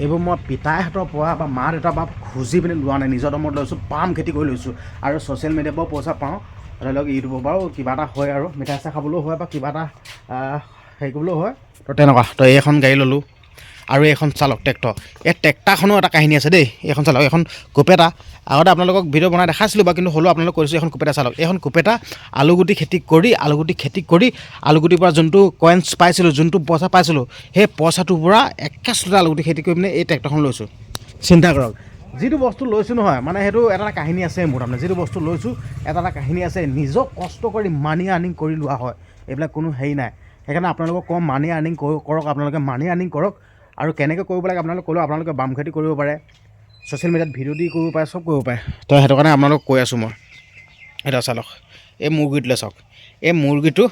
[SPEAKER 1] এইবোৰ মই পিতাইহঁতৰ পৰা বা মা দেউতাৰ পৰা খুজি পিনি লোৱা নাই নিজৰ দমত লৈছোঁ বাম খেতি কৰি লৈছোঁ আৰু ছ'চিয়েল মিডিয়াৰ পৰাও পইচা পাওঁ ধৰি লওক ইউটিউবৰ পৰাও কিবা এটা হয় আৰু মিঠাই চিঠাই খাবলৈও হয় বা কিবা এটা হেৰি কৰিবলৈও হয় তো তেনেকুৱা তো এইখন গাড়ী ল'লোঁ আৰু এইখন চালক ট্ৰেক্টৰ এই ট্ৰেক্টৰখনো এটা কাহিনী আছে দেই এইখন চালক এখন কোপেটা আগতে আপোনালোকক ভিডিঅ' বনাই দেখাইছিলোঁ বা কিন্তু হ'লেও আপোনালোকক কৈছোঁ এখন কোপেটা চালক এইখন কোপেটা আলুগুটি খেতি কৰি আলুগুটিৰ পৰা যোনটো কইনছ পাইছিলোঁ যোনটো পইচা পাইছিলোঁ সেই পইচাটোৰ পৰা একেচলতে আলুগুটি খেতি কৰি পিনে এই ট্ৰেক্টৰখন লৈছোঁ চিন্তা কৰক যিটো বস্তু লৈছোঁ নহয় মানে সেইটো এটা কাহিনী আছে মোৰ তাৰমানে যিটো বস্তু লৈছোঁ এটা কাহিনী আছে নিজক কষ্ট কৰি মানি আৰ্নিং কৰি লোৱা হয় এইবিলাক কোনো হেৰি নাই সেইকাৰণে আপোনালোকক কম মানি আৰ্নিং কৰক আপোনালোকে মানি আৰ্নিং কৰক আৰু কেনেকৈ কৰিব লাগে আপোনালোকে ক'লেও আপোনালোকে বাম খেতি কৰিব পাৰে ছ'চিয়েল মিডিয়াত ভিডিঅ' দি কৰিব পাৰে চব কৰিব পাৰে তো সেইটো কাৰণে আপোনালোকক কৈ আছোঁ মই এটা চালক এই মুৰ্গীটোলৈ চাওক এই মুৰ্গীটো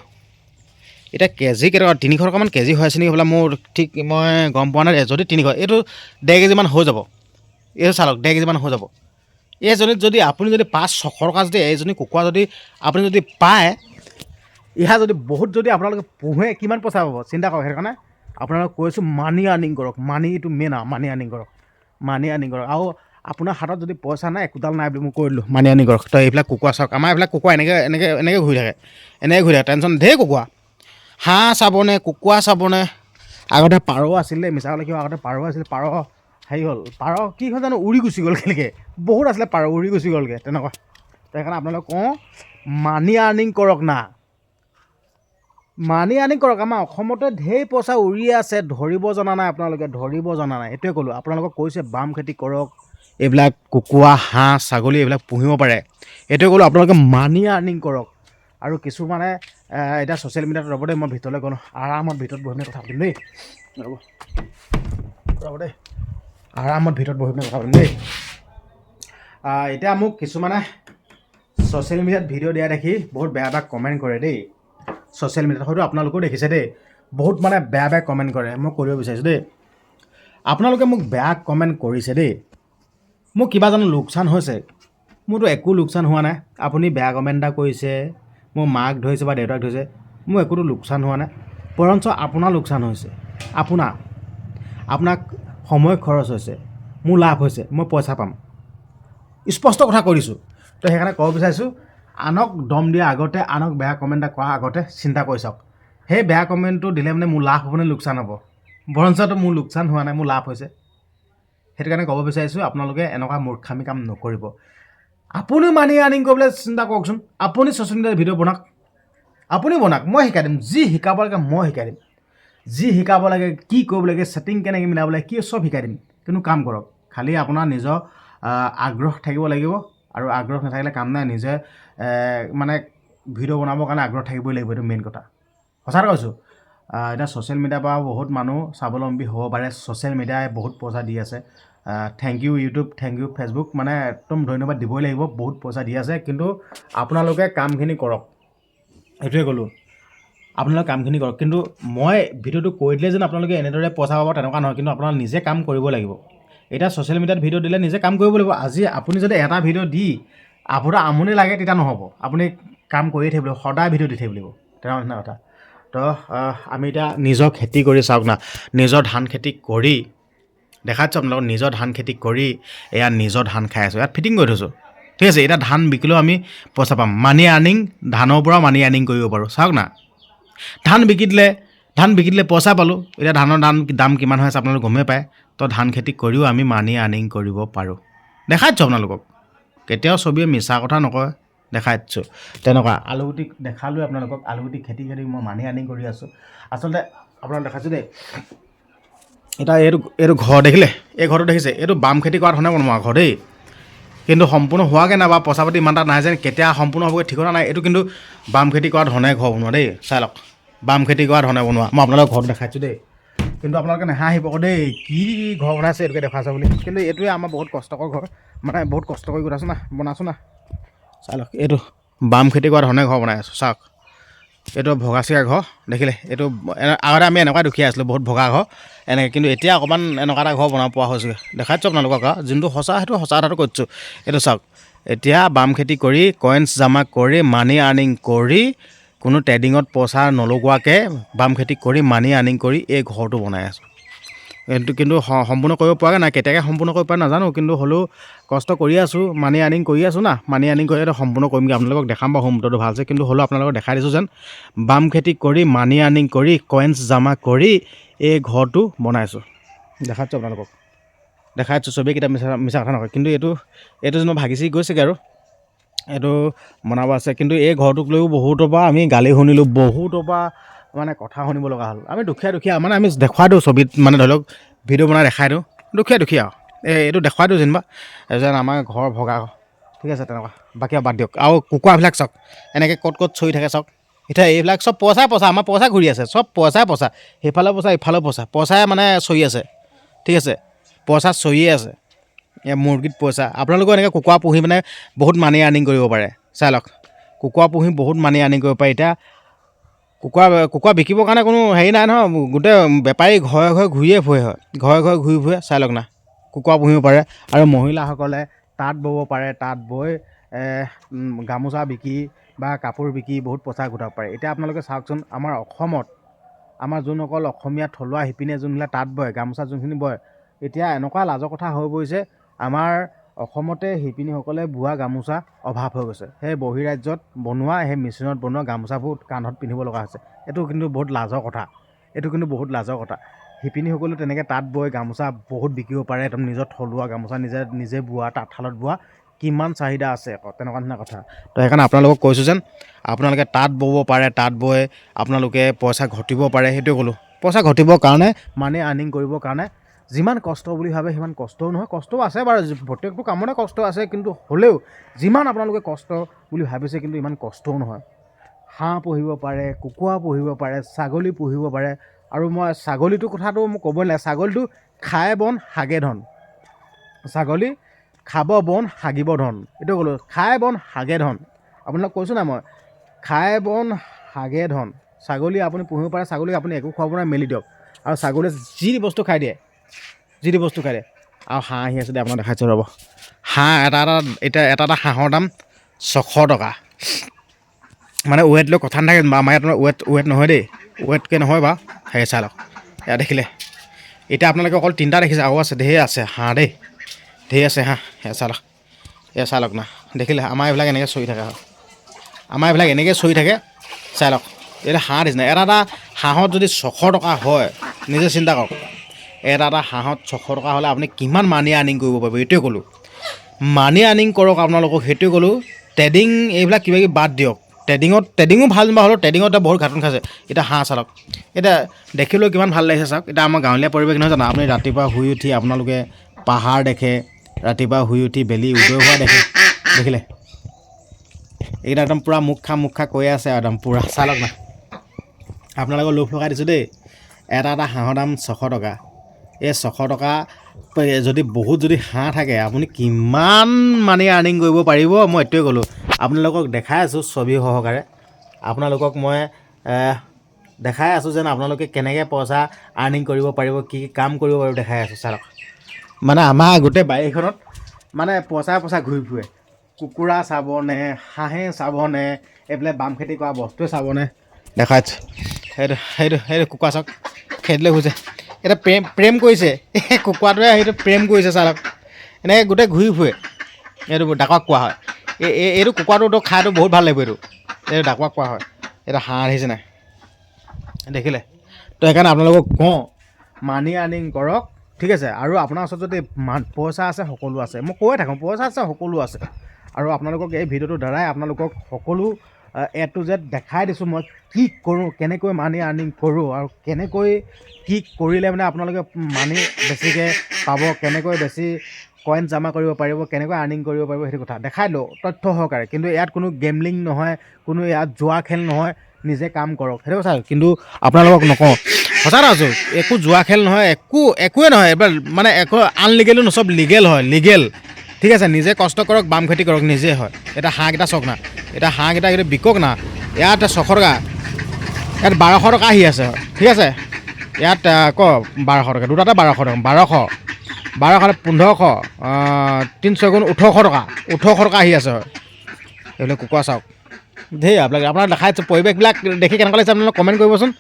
[SPEAKER 1] এতিয়া কেজি কেইটকা 300 টকামান কেজি হৈ আছে নেকি হ'বলা মোৰ ঠিক মই গম পোৱা নাই যদি 300 এইটো 1.5 কেজিমান হৈ যাব এইটো চালক 1.5 কেজিমান হৈ যাব এইজনীত যদি আপুনি যদি 500-600 টকা যদি এইজনী কুকুৰা যদি আপুনি যদি পায় ইহা যদি বহুত যদি আপোনালোকে পোহে কিমান পইচা পাব চিন্তা কৰক সেইকাৰণে আপোনালোকক কৈছোঁ মানি আৰ্নিং কৰক মানিটো মেইন আৰু মানি আৰ্নিং কৰক আৰু আপোনাৰ হাতত যদি পইচা নাই একোডাল নাই বুলি মই কৈ দিলোঁ মানি আৰ্নিং কৰক তো এইবিলাক কুকুৰা চাওক আমাৰ এইবিলাক কুকুৰা এনেকৈ ঘূৰি থাকে টেনশ্যন ঢেৰ কুকুৰা হাঁহ চাবনে কুকুৰা চাবনে আগতে পাৰ আছিলে মিছা ক'লে কিয় আগতে পাৰ আছিলে পাৰ হেৰি হ'ল পাৰ কি হ'ল জানো উৰি গুচি গ'ল কেনেকৈ বহুত আছিলে পাৰ উৰি গুচি গ'লগৈ তেনেকুৱা তো সেইকাৰণে আপোনালোকক কওঁ মানি আৰ্নিং কৰক না মানি আৰ্নিং কৰক আমাৰ অসমতে ঢেৰ পইচা উৰি আছে ধৰিব জনা নাই সেইটোৱে ক'লোঁ আপোনালোকক কৈছে বাম খেতি কৰক এইবিলাক কুকুৰা হাঁহ ছাগলী এইবিলাক পুহিব পাৰে এইটোৱে ক'লোঁ আপোনালোকে মানি আৰ্নিং কৰক আৰু কিছুমানে এতিয়া ছ'চিয়েল মিডিয়াত ৰ'ব দেই মই ভিতৰলৈ গ'লোঁ আৰামত ভিতৰত বহি পিনে কথা পাতিম দেই ৰ'ব দেই আৰামত ভিতৰত বহি পিনে কথা পাতিম দেই এতিয়া মোক কিছুমানে ছ'চিয়েল মিডিয়াত ভিডিঅ' দিয়া দেখি বহুত বেয়া কমেণ্ট কৰে দেই ছ'চিয়েল মিডিয়াত হয়তো আপোনালোকেও দেখিছে দেই বহুত মানে বেয়া বেয়া কমেণ্ট কৰে, মই কৰিব বিচাৰিছোঁ দেই। আপোনালোকে মোক বেয়া কমেণ্ট কৰিছে দেই, মোৰ কিবা জানো লোকচান হৈছে? মোৰতো একো লোকচান হোৱা নাই। আপুনি বেয়া কমেণ্ট এটা কৰিছে, মোৰ মাক ধৰিছে বা দেউতাক ধৰিছে, মোৰ একোতো লোকচান হোৱা নাই। বৰঞ্চ আপোনাৰ লোকচান হৈছে। আপোনাক সময় খৰচ হৈছে, মোৰ লাভ হৈছে, মই পইচা পাম, স্পষ্ট কথা কৈ দিছোঁ। তো সেইকাৰণে ক'ব বিচাৰিছোঁ, আনক দম দিয়াৰ আগতে, আনক বেয়া কমেণ্ট এটা কৰাৰ আগতে চিন্তা কৰি চাওক। সেই বেয়া কমেণ্টটো দিলে মানে মোৰ লাভ হ'ব নে লোকচান হ'ব? বৰঞ্চটো মোৰ লোকচান হোৱা নাই, মোৰ লাভ হৈছে। সেইটো কাৰণে ক'ব বিচাৰিছোঁ, আপোনালোকে এনেকুৱা মূৰ্খামি কাম নকৰিব। আপুনি মানি আৰ্নিং কৰিবলৈ চিন্তা কৰকচোন। আপুনি ছ'চিয়েল মিডিয়াত ভিডিঅ' বনাওক, আপুনি বনাওক, মই শিকাই দিম। যি শিকাব লাগে মই শিকাই দিম। যি শিকাব লাগে, কি কৰিব লাগে, ছেটিং কেনেকৈ মিলাব লাগে, কি চব শিকাই দিম। কিন্তু কাম কৰক, খালি আপোনাৰ নিজৰ আগ্ৰহ থাকিব লাগিব, আৰু আগ্ৰহ নাথাকিলে কাম নাই। নিজে মানে ভিডিঅ' বনাবৰ কাৰণে আগ্ৰহ থাকিবই লাগিব, এইটো মেইন কথা। সঁচা কৈছোঁ। এতিয়া ছ'চিয়েল মিডিয়াৰ পৰা বহুত মানুহ স্বাৱলম্বী হ'ব পাৰে। ছ'চিয়েল মিডিয়াই বহুত পইচা দি আছে। Thank you YouTube, thank you Facebook, মানে একদম ধন্যবাদ দিবই লাগিব, বহুত পইচা দি আছে। কিন্তু আপোনালোকে কামখিনি কৰক, সেইটোৱে ক'লোঁ। আপোনালোকে কামখিনি কৰক। কিন্তু মই ভিডিঅ'টো কৰি দিলে যেন আপোনালোকে এনেদৰে পইচা পাব তেনেকুৱা নহয়, কিন্তু আপোনালোকে নিজে কাম কৰিব লাগিব। এতিয়া ছ'চিয়েল মিডিয়াত ভিডিঅ' দিলে নিজে কাম কৰিব লাগিব। আজি আপুনি যদি এটা ভিডিঅ' দি আপোনাৰ আমনি লাগে তেতিয়া নহ'ব, আপুনি কাম কৰিয়ে থাকিব লাগিব, সদায় ভিডিঅ' দি থাকিব লাগিব, তেনেকুৱা নিচিনা কথা। তো আমি এতিয়া নিজৰ খেতি কৰি চাওক না, নিজৰ ধান খেতি কৰি দেখাচ্ছোঁ আপোনালোকক। নিজৰ ধান খেতি কৰি এয়া নিজৰ ধান খাই আছোঁ, ইয়াত ফিটিং কৰি থৈছোঁ, ঠিক আছে। এতিয়া ধান বিকিলেও আমি পইচা পাম। মানি আৰ্নিং, ধানৰ পৰাও মানি আৰ্নিং কৰিব পাৰোঁ, চাওক না। ধান বিকি দিলে পইচা পালোঁ। এতিয়া ধানৰ দাম কিমান হৈ আছে আপোনালোকে গমেই পায়। তো ধান খেতি কৰিও আমি মানি আৰ্নিং কৰিব পাৰোঁ, দেখাচ্ছোঁ আপোনালোকক। কেতিয়াও ছবিয়ে মিছা কথা নকয়, দেখাচ্ছোঁ। তেনেকুৱা আলুগুটি দেখালোঁ আপোনালোকক। আলুগুটি খেতি মই মানি আৰ্নিং কৰি আছোঁ। আচলতে আপোনালোক দেখাইছোঁ দেই। এতিয়া এইটো ঘৰ দেখিলে, এই ঘৰটো দেখিছে, এইটো বাম খেতি কৰা ধৰণে বনোৱা ঘৰ দেই। কিন্তু সম্পূৰ্ণ হোৱাকৈ নাই বা পইচা পাতি ইমান এটা নাই যেন, কেতিয়া সম্পূৰ্ণ হ'বগৈ ঠিকনা নাই। এইটো কিন্তু বাম খেতি কৰা ধৰণে ঘৰ বনোৱা দেই, চাই লওক। বাম খেতি কৰা ধৰণে বনোৱা, মই আপোনালোকক ঘৰটো দেখাইছোঁ দেই। কিন্তু আপোনালোকে নেহাঁহিব আকৌ দেই, কি ঘৰ বনাইছে এইটোকে দেখাইছে বুলি। কিন্তু এইটোৱে আমাৰ বহুত কষ্টকৰ ঘৰ, মানে বহুত কষ্ট কৰি গোটাইছোঁ না, বনাইছোঁ না, চাই লওক। এইটো বাম খেতি কৰা ধৰণে ঘৰ বনাই আছোঁ, চাওক। এইটো ভগা চিগা ঘৰ দেখিলে। এইটো আগতে আমি এনেকুৱা দুখীয়া আছিলোঁ, বহুত ভগা ঘৰ এনেকৈ। কিন্তু এতিয়া অকণমান এনেকুৱা এটা ঘৰ বনাব পৰা হৈছোঁ, দেখাইছোঁ আপোনালোকক। যোনটো সঁচা সেইটো সঁচা কথাটো কৈছোঁ। এইটো চাওক, এতিয়া বাম খেতি কৰি কইনছ জমা কৰি মানি আৰ্নিং কৰি, কোনো ট্ৰেডিঙত পইচা নলগোৱাকৈ বাম খেতি কৰি মানি আৰ্নিং কৰি এই ঘৰটো বনাই আছোঁ। এইটো কিন্তু সম্পূৰ্ণ কৰিব পৰাকৈ নাই, কেতিয়াকৈ সম্পূৰ্ণ কৰিব পাৰে নাজানো, কিন্তু হ'লেও কষ্ট কৰি আছোঁ, মানি আৰ্নিং কৰি আছোঁ না। মানি আৰ্নিং কৰি এইটো সম্পূৰ্ণ কৰিমগৈ, আপোনালোকক দেখাম বাৰু হোম টুৰটো ভালছে। কিন্তু হ'লেও আপোনালোকক দেখাই দিছোঁ যেন বাম খেতি কৰি মানি আৰ্নিং কৰি কইনছ জমা কৰি এই ঘৰটো বনাইছোঁ, দেখাচ্ছোঁ আপোনালোকক। দেখাইছোঁ, চবেই কিতাপ মিছা কথা নকয়। কিন্তু এইটো যেন ভাগি গৈছেগৈ আৰু এইটো বনাব আছে। কিন্তু এই ঘৰটোক লৈও বহুতৰ পৰা আমি গালি শুনিলোঁ, বহুতৰ পৰা মানে কথা শুনিব লগা হ'ল। আমি দুখীয়া মানে আমি দেখুৱাই দিওঁ ছবিত, মানে ধৰি লওক ভিডিঅ' বনাই দেখাই দিওঁ, দুখীয়া এইটো দেখুৱাই দিওঁ যেনিবা যেন আমাৰ ঘৰ ভগা, ঠিক আছে, তেনেকুৱা। বাকী বাদ দিয়ক। আৰু কুকুৰাবিলাক চাওক, এনেকৈ ক'ত চৰি থাকে চাওক। এতিয়া এইবিলাক চব পইচা, আমাৰ পইচা ঘূৰি আছে, চব পইচা, সেইফালেও পইচা ইফালেও পইচাই মানে চৰি আছে, ঠিক আছে। পইচা চৰিয়ে আছে, মুৰ্গীত পইচা। আপোনালোকেও এনেকৈ কুকুৰা পুহি মানে বহুত মানি আৰ্নিং কৰিব পাৰে, চাই লওক। কুকুৰা পুহি বহুত মানি আৰ্নিং কৰিব পাৰে। এতিয়া কুকুৰা বিকিবৰ কাৰণে কোনো হেৰি নাই নহয়, গোটেই বেপাৰী ঘৰে ঘূৰিয়ে ফুৰে, ঘূৰি ফুৰে, চাই লওক না। কুকুৰা পুহিব পাৰে। আৰু মহিলাসকলে তাঁত ব'ব পাৰে, তাঁত বৈ গামোচা বিকি বা কাপোৰ বিকি বহুত পইচা গোটাব পাৰে। এতিয়া আপোনালোকে চাওকচোন, আমাৰ অসমত আমাৰ যোনসকল অসমীয়া থলুৱা শিপিনীয়ে যোনবিলাক তাঁত বয়, গামোচা যোনখিনি বয়, এতিয়া এনেকুৱা লাজৰ কথা হৈ পৰিছে, আমাৰ অসমতে শিপিনীসকলে বোৱা গামোচা অভাৱ হৈ গৈছে। সেই বহিৰাজ্যত বনোৱা, সেই মেচিনত বনোৱা গামোচাবোৰ কান্ধত পিন্ধিব লগা হৈছে। এইটো কিন্তু বহুত লাজৰ কথা। শিপিনীসকলেও তেনেকৈ তাঁত বৈ গামোচা বহুত বিকিব পাৰে, একদম নিজৰ থলুৱা গামোচা নিজে বোৱা, তাঁতশালত বোৱা, কিমান চাহিদা আছে আকৌ, তেনেকুৱা ধৰণৰ কথা। তো সেইকাৰণে আপোনালোকক কৈছোঁ যেন আপোনালোকে তাঁত ব'ব পাৰে, তাঁত বৈ আপোনালোকে পইচা ঘটিব পাৰে, সেইটোৱে ক'লোঁ। পইচা ঘটিবৰ কাৰণে, মানি আৰ্নিং কৰিবৰ কাৰণে যিমান কষ্ট বুলি ভাবে সিমান কষ্টও নহয়, কষ্টও আছে বাৰু, প্ৰত্যেকটো কামতে কষ্ট আছে। কিন্তু হ'লেও যিমান আপোনালোকে কষ্ট বুলি ভাবিছে, কিন্তু ইমান কষ্টও নহয়। হাঁহ পুহিব পাৰে, কুকুৰা পুহিব পাৰে, ছাগলী পুহিব পাৰে। আৰু মই ছাগলীটোৰ কথাটো মোক ক'বই নালাগে, ছাগলীটো খায় বন হাগে ধন। ছাগলী খাব বন হাগিব ধন, এইটো ক'লোঁ। খায় বন হাগে ধন, আপোনালোক কৈছোঁ নাই মই, খায় বন হাগে ধন। ছাগলী আপুনি পুহিব পাৰে, ছাগলীক আপুনি একো খুৱাব নোৱাৰে, মেলি দিয়ক। আৰু ছাগলীয়ে যি বস্তু খাই দিয়ে, আৰু হাঁহ আহি আছে দে, আপোনাক দেখাইছোঁ ৰ'ব। হাঁহ এটা হাঁহৰ দাম 600 টকা। মানে ৱেট লৈ কথা নাথাকে, আমাৰ ইয়াত ৱেট নহয় দেই, ৱেটকৈ নহয় বাৰু। সেই চাই লওক, এয়া দেখিলে। এতিয়া আপোনালোকে অকল 3টা দেখিছে, আৰু আছে, ঢেৰ আছে হাঁহ দেই, ঢেৰ আছে হাঁহ। এয়া চাই লওক না, দেখিলে। আমাৰ এইবিলাক এনেকৈ চৰি থাকে, চাই লওক। এতিয়া হাঁহ নিচিনা এটা হাঁহত যদি 600 টকা হয়, নিজে চিন্তা কৰক। এটা হাঁহত 600 টকা হ'লে আপুনি কিমান মানি আৰ্নিং কৰিব পাৰিব, এইটোৱে ক'লোঁ। মানি আৰ্নিং কৰক আপোনালোকক, সেইটোৱে ক'লোঁ। ট্ৰেডিং এইবিলাক কিবাকিবি বাদ দিয়ক। ট্ৰেডিঙো ভাল যেনিবা হ'লেও ট্ৰেডিঙত এতিয়া বহুত ঘাটন খাইছে। এতিয়া হাঁহ চালক, এতিয়া দেখিলেও কিমান ভাল লাগিছে চাওক। এতিয়া আমাৰ গাঁৱলীয়া পৰিৱেশ নহয় জানো, আপুনি ৰাতিপুৱা শুই উঠি আপোনালোকে পাহাৰ দেখে, ৰাতিপুৱা শুই উঠি বেলি উদয় হোৱা দেখে, দেখিলে। এইকেইটা একদম পূৰা মুখ খা কৈ আছে একদম পূৰা, চাই লওক না। আপোনালোকক লোভ লগাই দিছোঁ দেই। এটা হাঁহৰ দাম 600 টকা। এই 600 টকা যদি হাঁহ থাকে, আপুনি কিমান মানি আৰ্নিং কৰিব পাৰিব, মই এইটোৱে ক'লোঁ। আপোনালোকক দেখাই আছোঁ ছবি সহকাৰে। আপোনালোকক মই দেখাই আছোঁ যেন আপোনালোকে কেনেকৈ পইচা আৰ্নিং কৰিব পাৰিব, কি কাম কৰিব পাৰিব দেখাই আছোঁ, চাওক। মানে আমাৰ গোটেই বাৰীখনত মানে পইচা ঘূৰি ফুৰে। কুকুৰা চাবনে, হাঁহে চাবনে, এইফালে বাম খেতি কৰা বস্তুৱে চাবনে, দেখাইছোঁ। সেইটো কুকুৰা চাওক, খেদিলৈ গৈছে। এতিয়া প্ৰেম কৰিছে, এই কুকুৰাটোৱে সেইটো প্ৰেম কৰিছে, চাওক। এনেকৈ গোটেই ঘূৰি ফুৰে। এইটো ডাকক কোৱা হয়। এইটো কুকুৰাটো খাইটো বহুত ভাল লাগিব। এইটো ডাকক কোৱা হয়। এটা হাঁহ আহিছে নাই, দেখিলে। তো সেইকাৰণে আপোনালোকক কওঁ, মানি আৰ্নিং কৰক, ঠিক আছে। আৰু আপোনাৰ ওচৰত যদি পইচা আছে, সকলো আছে। মই কৈয়ে থাকোঁ, পইচা আছে, সকলো আছে। আৰু আপোনালোকক এই ভিডিঅ'টোৰ দ্বাৰাই আপোনালোকক সকলো A to Z দেখাই দিছোঁ মই, কি কৰোঁ, কেনেকৈ মানি আৰ্নিং কৰোঁ, আৰু কেনেকৈ কি কৰিলে মানে আপোনালোকে মানি বেছিকৈ পাব, কেনেকৈ বেছি কইন জমা কৰিব পাৰিব, কেনেকৈ আৰ্নিং কৰিব পাৰিব, সেইটো কথা দেখাই দিওঁ তথ্য সহকাৰে। কিন্তু ইয়াত কোনো গেমলিং নহয়, কোনো ইয়াত জুৱা খেল নহয়, নিজে কাম কৰক, সেইটো কথা। কিন্তু আপোনালোকক নকওঁ, সঁচা কথা আছোঁ, একো জুৱা খেল নহয়, একোৱে নহয়। এইবাৰ মানে একো আনলিগেলো নহয়, চব লিগেল হয়, লিগেল, ঠিক আছে। নিজে কষ্ট কৰক, বাম খেতি কৰক, নিজে হয়। এতিয়া হাঁহকেইটা চাওক না, এতিয়া হাঁহকেইটা কিন্তু বিকক না। ইয়াত 600 টকা, ইয়াত 1200 টকা আহি আছে, ঠিক আছে। ইয়াত 1200 টকা, দুটাতে 1200 টকা, 1200, 1500, 3 4 গুণ 1800 টকা, 1800 টকা আহি আছে, হয়। এইবিলাক কুকুৰা চাওক, ধেৰ আপোনাক দেখাইছোঁ। পৰিৱেশবিলাক দেখি কেনেকুৱা লাগিছে আপোনালোকে কমেণ্ট কৰিবচোন।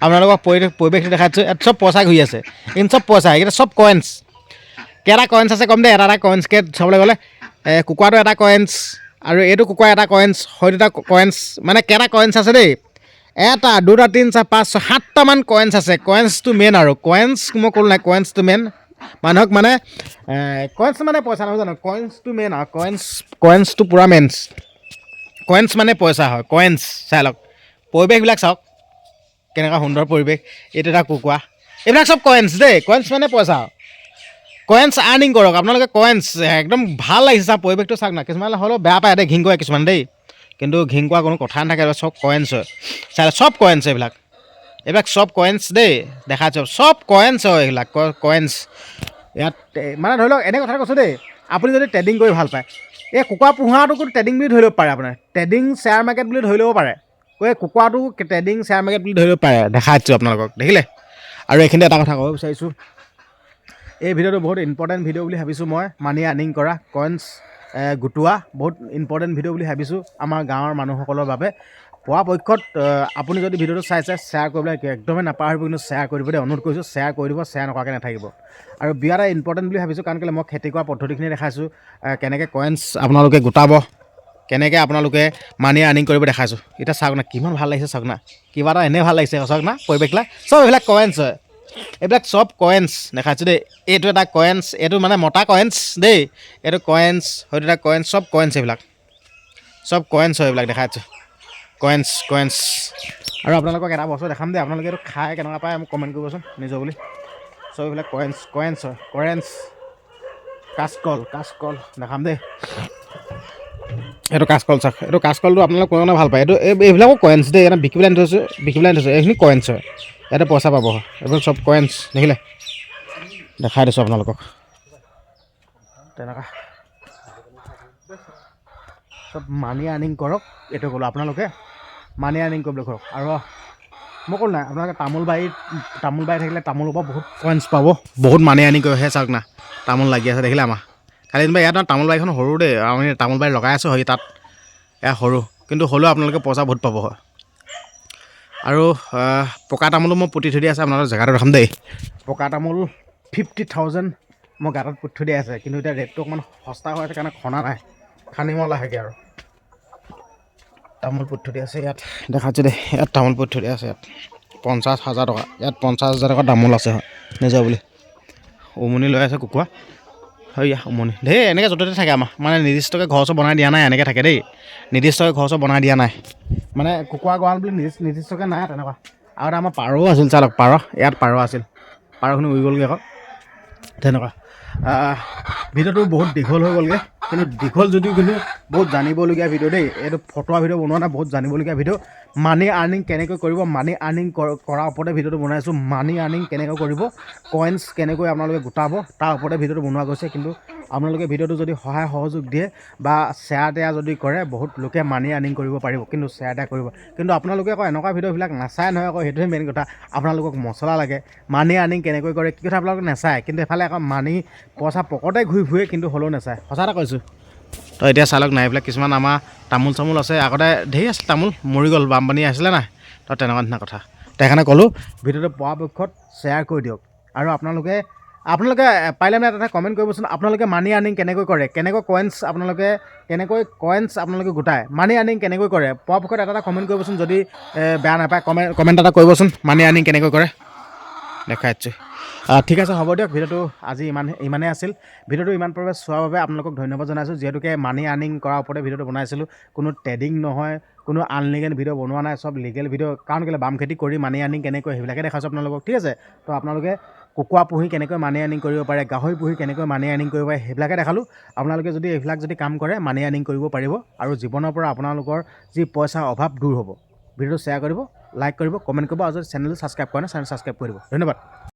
[SPEAKER 1] আপোনালোকক পৰিৱেশটো দেখাইছোঁ। ইয়াত চব পইচা ঘূৰি আছে, কিন্তু চব পইচা, এইকেইটা চব কইনছ। কেইটা কইনছ আছে কম দেই, এটা কইনছকৈ চাবলৈ গ'লে। কুকুৰাটো এটা কইনছ, আৰু এইটো কুকুৰা এটা কইনছ, হয়তো কইনছ। মানে কেইটা কইনছ আছে দেই, 1 2 3 4 5 6 7টামান কইনছ আছে। কইনছটো মেইন, আৰু কইনছ মই ক'লোঁ নাই, কইনছটো মেইন। মানুহক মানে কইনছ মানে পইচা নহয় জানো, কইনছটো মেইন। আৰু কইনছটো পূৰা মেইনছ। কইনছ মানে পইচা হয়, কইনছ। চাই লওক পৰিৱেশবিলাক চাওক, কেনেকুৱা সুন্দৰ পৰিৱেশ। এইটো এটা কুকুৰা, এইবিলাক চব কইনছ দেই। কইনছ মানে পইচা, কইনছ আৰ্নিং কৰক আপোনালোকে। কইনছ একদম ভাল লাগিছে চাওক, পৰিৱেশটো চাওক না। কিছুমানে হ'লেও বেয়া পায় দেই, ঘিং কৰে কিছুমান দেই, কিন্তু ঘিং কৰা কোনো কথা নাথাকে। চব কইনছ হয়, চাই চব কইনছ। এইবিলাক চব কইনছ দেই, দেখাইছোঁ চব কইনছ হয়, এইবিলাক কইনছ। ইয়াত মানে ধৰি লওক এনে কথা কৈছোঁ দেই, আপুনি যদি ট্ৰেডিং কৰি ভাল পায়, এই কুকুৰা পোহাটোকো ট্ৰেডিং বুলি ধৰি ল'ব পাৰে। আপোনাৰ ট্ৰেডিং শ্বেয়াৰ মাৰ্কেট বুলি ধৰি ল'ব পাৰে। এই কুকুৰাটো ট্ৰেডিং শ্বেয়াৰ মাৰ্কেট বুলি ধৰি ল'ব পাৰে, দেখাইছোঁ আপোনালোকক, দেখিলে। আৰু এইখিনিতে এটা কথা ক'ব বিচাৰিছোঁ, এই ভিডিঅ'টো বহুত ইম্পৰ্টেণ্ট ভিডিঅ' বুলি ভাবিছোঁ মই। মানি আৰ্নিং কৰা, কইনছ গোটোৱা বহুত ইম্পৰ্টেণ্ট ভিডিঅ' বুলি ভাবিছোঁ আমাৰ গাঁৱৰ মানুহসকলৰ বাবে। পৰাপক্ষত আপুনি যদি ভিডিঅ'টো চাইছে, শ্বেয়াৰ কৰিবলৈ একদমেই নাপাহৰিব। কিন্তু শ্বেয়াৰ কৰি দিব দেই, অনুৰোধ কৰিছোঁ, শ্বেয়াৰ কৰি দিব, শ্বেয়াৰ নকৰাকৈ নাথাকিব। আৰু বিৰাট ইম্পৰ্টেণ্ট বুলি ভাবিছোঁ, কাৰণ কেলৈ মই খেতি কৰা পদ্ধতিখিনি দেখাইছোঁ, কেনেকৈ কইনছ আপোনালোকে গোটাব, কেনেকৈ আপোনালোকে মানি আৰ্নিং কৰিব দেখাইছোঁ। এতিয়া চাওক না, কিমান ভাল লাগিছে চাওক না, কিবা এটা এনেই ভাল লাগিছে চাওক না। পৰিৱেশবিলাক চব এইবিলাক কইনছ হয়, এইবিলাক চব কইনছ দেখাইছোঁ দেই। এইটো এটা কইনছ, এইটো মানে মতা কইনছ দেই, এইটো কইনছ, হয়তো এটা কইনছ, চব কইনছ। এইবিলাক চব কইনছ হয়, এইবিলাক দেখাইছোঁ কইনছ। আৰু আপোনালোকক এটা বস্তু দেখাম দেই, আপোনালোকে এইটো খাই কেনেকুৱা পায় মোক কমেণ্ট কৰিবচোন নিজৰ বুলি। চব এইবিলাক কইনছ হয়, কইনছ। কাচকল দেখাম দেই। এইটো কাচকল চাওক, এইটো কাচকলটো আপোনালোকে কোনে ভাল পায়। এইবিলাকো কইনছ দেই, এটা বিকিবলৈ আনি থৈছোঁ। এইখিনি কইনছ হয়, ইয়াতে পইচা পাব। এইবোৰ চব কইনছ, দেখিলে। দেখাই দিছোঁ আপোনালোকক, তেনেকুৱা চব মানি আৰ্নিং কৰক, এইটো ক'লোঁ আপোনালোকে। মানি আৰ্নিং কৰিবলৈ কৰক। আৰু মই ক'লো নাই আপোনালোকে তামোল বাৰী থাকিলে তামোলৰ পৰা বহুত কইনছ পাব, বহুত মানি আনি কৰিহে চাওক না তামোল লাগি আছে দেখিলে আমাৰ। খালি যেনিবা ইয়াত তামোল বাৰীখন সৰু দেই, আমি তামোল বাৰী লগাই আছোঁ হয় তাত এয়া সৰু, কিন্তু হ'লেও আপোনালোকে পইচা বহুত পাব হয়। আৰু পকা তামোলো মই পুতি থৈ দিয়া আছে, আপোনালোকৰ জেগাটো দেখাম দেই। পকা তামোল 50,000 মই গাঁতত পুতি থৈ দিয়া আছে, কিন্তু এতিয়া ৰেটটো অকণমান সস্তা হৈ আছে কাৰণে খনা নাই, খানিব লাহেকৈ আৰু। তামোল পুতি থৈ দিয়া আছে ইয়াত দেখাচ্ছে দেই, ইয়াত তামোল পুতি থৈ দিয়া আছে ইয়াত 50,000 টকা, ইয়াত 50,000 টকা তামোল আছে হয় নিজৰ বুলি। উমনি লৈ আছে কুকুৰা হয়, উমনি ধেৰ এনেকৈ য'তে ত'তে থাকে আমাৰ, মানে নিৰ্দিষ্টকৈ ঘৰ চৰ বনাই দিয়া নাই, এনেকৈ থাকে দেই, নিৰ্দিষ্টকৈ ঘৰ চৰ বনাই দিয়া নাই, মানে কুকুৰা গঁৰাল বুলি নিৰ্দিষ্টকৈ নাই তেনেকুৱা। আৰু এটা আমাৰ পাৰও আছিল চালক, পাৰ ইয়াত পাৰ আছিল, পাৰখিনি উৰি গ'লগৈ আকৌ তেনেকুৱা। ভিডিঅ'টো বহুত দীঘল হৈ গ'লগৈ, কিন্তু দীঘল যদিও কিন্তু বহুত জানিবলগীয়া ভিডিঅ' দেই, এইটো ফটোৱা ভিডিঅ' বনোৱা নাই, বহুত জানিবলগীয়া ভিডিঅ'। মানি আৰ্নিং কেনেকৈ কৰিব, মানি আৰ্নিং কৰাৰ ওপৰতে ভিডিঅ'টো বনাইছোঁ। মানি আৰ্নিং কেনেকৈ কৰিব, কইনছ কেনেকৈ আপোনালোকে গোটাব তাৰ ওপৰতে ভিডিঅ'টো বনোৱা গৈছে। কিন্তু আপোনালোকে ভিডিঅ'টো যদি সহায় সহযোগ দিয়ে বা শ্বেয়াৰ টেয়াৰ যদি কৰে, বহুত লোকে মানি আৰ্নিং কৰিব পাৰিব, কিন্তু শ্বেয়াৰ টেয়াৰ কৰিব। কিন্তু আপোনালোকে আকৌ এনেকুৱা ভিডিঅ'বিলাক নাচায় নহয়, আকৌ সেইটোৱে মেইন কথা। আপোনালোকক মছলা লাগে, মানি আৰ্নিং কেনেকৈ কৰে কি কথা আপোনালোকে নাচায়, কিন্তু এফালে আকৌ মানি পইচা পকতে ঘূৰি ফুৰে, কিন্তু হ'লেও নাচায়, সঁচা এটা কৈছোঁ। তো এতিয়া চালক নাই, এইবিলাক কিছুমান আমাৰ তামোল চামোল আছে, আগতে ধেৰ আছিল তামোল, মৰি গ'ল, বানপানী আছিলে নাই, তো তেনেকুৱা নিচিনা কথা। সেইকাৰণে ক'লোঁ ভিডিঅ'টো পৰাপক্ষত শ্বেয়াৰ কৰি দিয়ক। আৰু আপোনালোকে পাৰিলে মানে এটা কমেণ্ট কৰিবচোন, আপোনালোকে মানি আৰ্নিং কেনেকৈ কৰে, কেনেকৈ কইনছ আপোনালোকে গোটায়, মানি আৰ্নিং কেনেকৈ কৰে, পৰাপক্ষত এটা কমেণ্ট কৰিবচোন, যদি বেয়া নাপায় কমেণ্ট এটা কৰিবচোন, মানি আৰ্নিং কেনেকৈ কৰে দেখাইছোঁ। ঠিক আছে, হ'ব দিয়ক, ভিডিঅ'টো আজি ইমানেই আছিল। ভিডিঅ'টো ইমান পৰিমাণে চোৱাৰ বাবে আপোনালোকক ধন্যবাদ জনাইছোঁ, যিহেতুকে মানি আৰ্নিং কৰাৰ ওপৰতে ভিডিঅ'টো বনাইছিলোঁ। কোনো ট্ৰেডিং নহয়, কোনো আনলিগেল ভিডিঅ' বনোৱা নাই, চব লিগেল ভিডিঅ'। কাৰণ কেলৈ বাম খেতি কৰি মানি আৰ্নিং কেনেকৈ সেইবিলাকে দেখাইছোঁ আপোনালোকক, ঠিক আছে। তো আপোনালোকে কুকুৰা পুহি কেনেকৈ মানি আৰ্নিং কৰিব পাৰে, গাহৰি পুহি কেনেকৈ মানি আৰ্নিং কৰিব পাৰে, সেইবিলাকে দেখালোঁ। আপোনালোকে যদি এইবিলাক যদি কাম কৰে, মানি আৰ্নিং কৰিব পাৰিব, আৰু জীৱনৰ পৰা আপোনালোকৰ যি পইচাৰ অভাৱ দূৰ হ'ব। ভিডিঅ'টো শ্বেয়াৰ কৰিব, লাইক কৰিব, কমেণ্ট কৰিব, আৰু যদি চেনেলটো ছাবস্ক্ৰাইব কৰে চেনেল ছাবস্ক্ৰাইব কৰি দিব। ধন্যবাদ।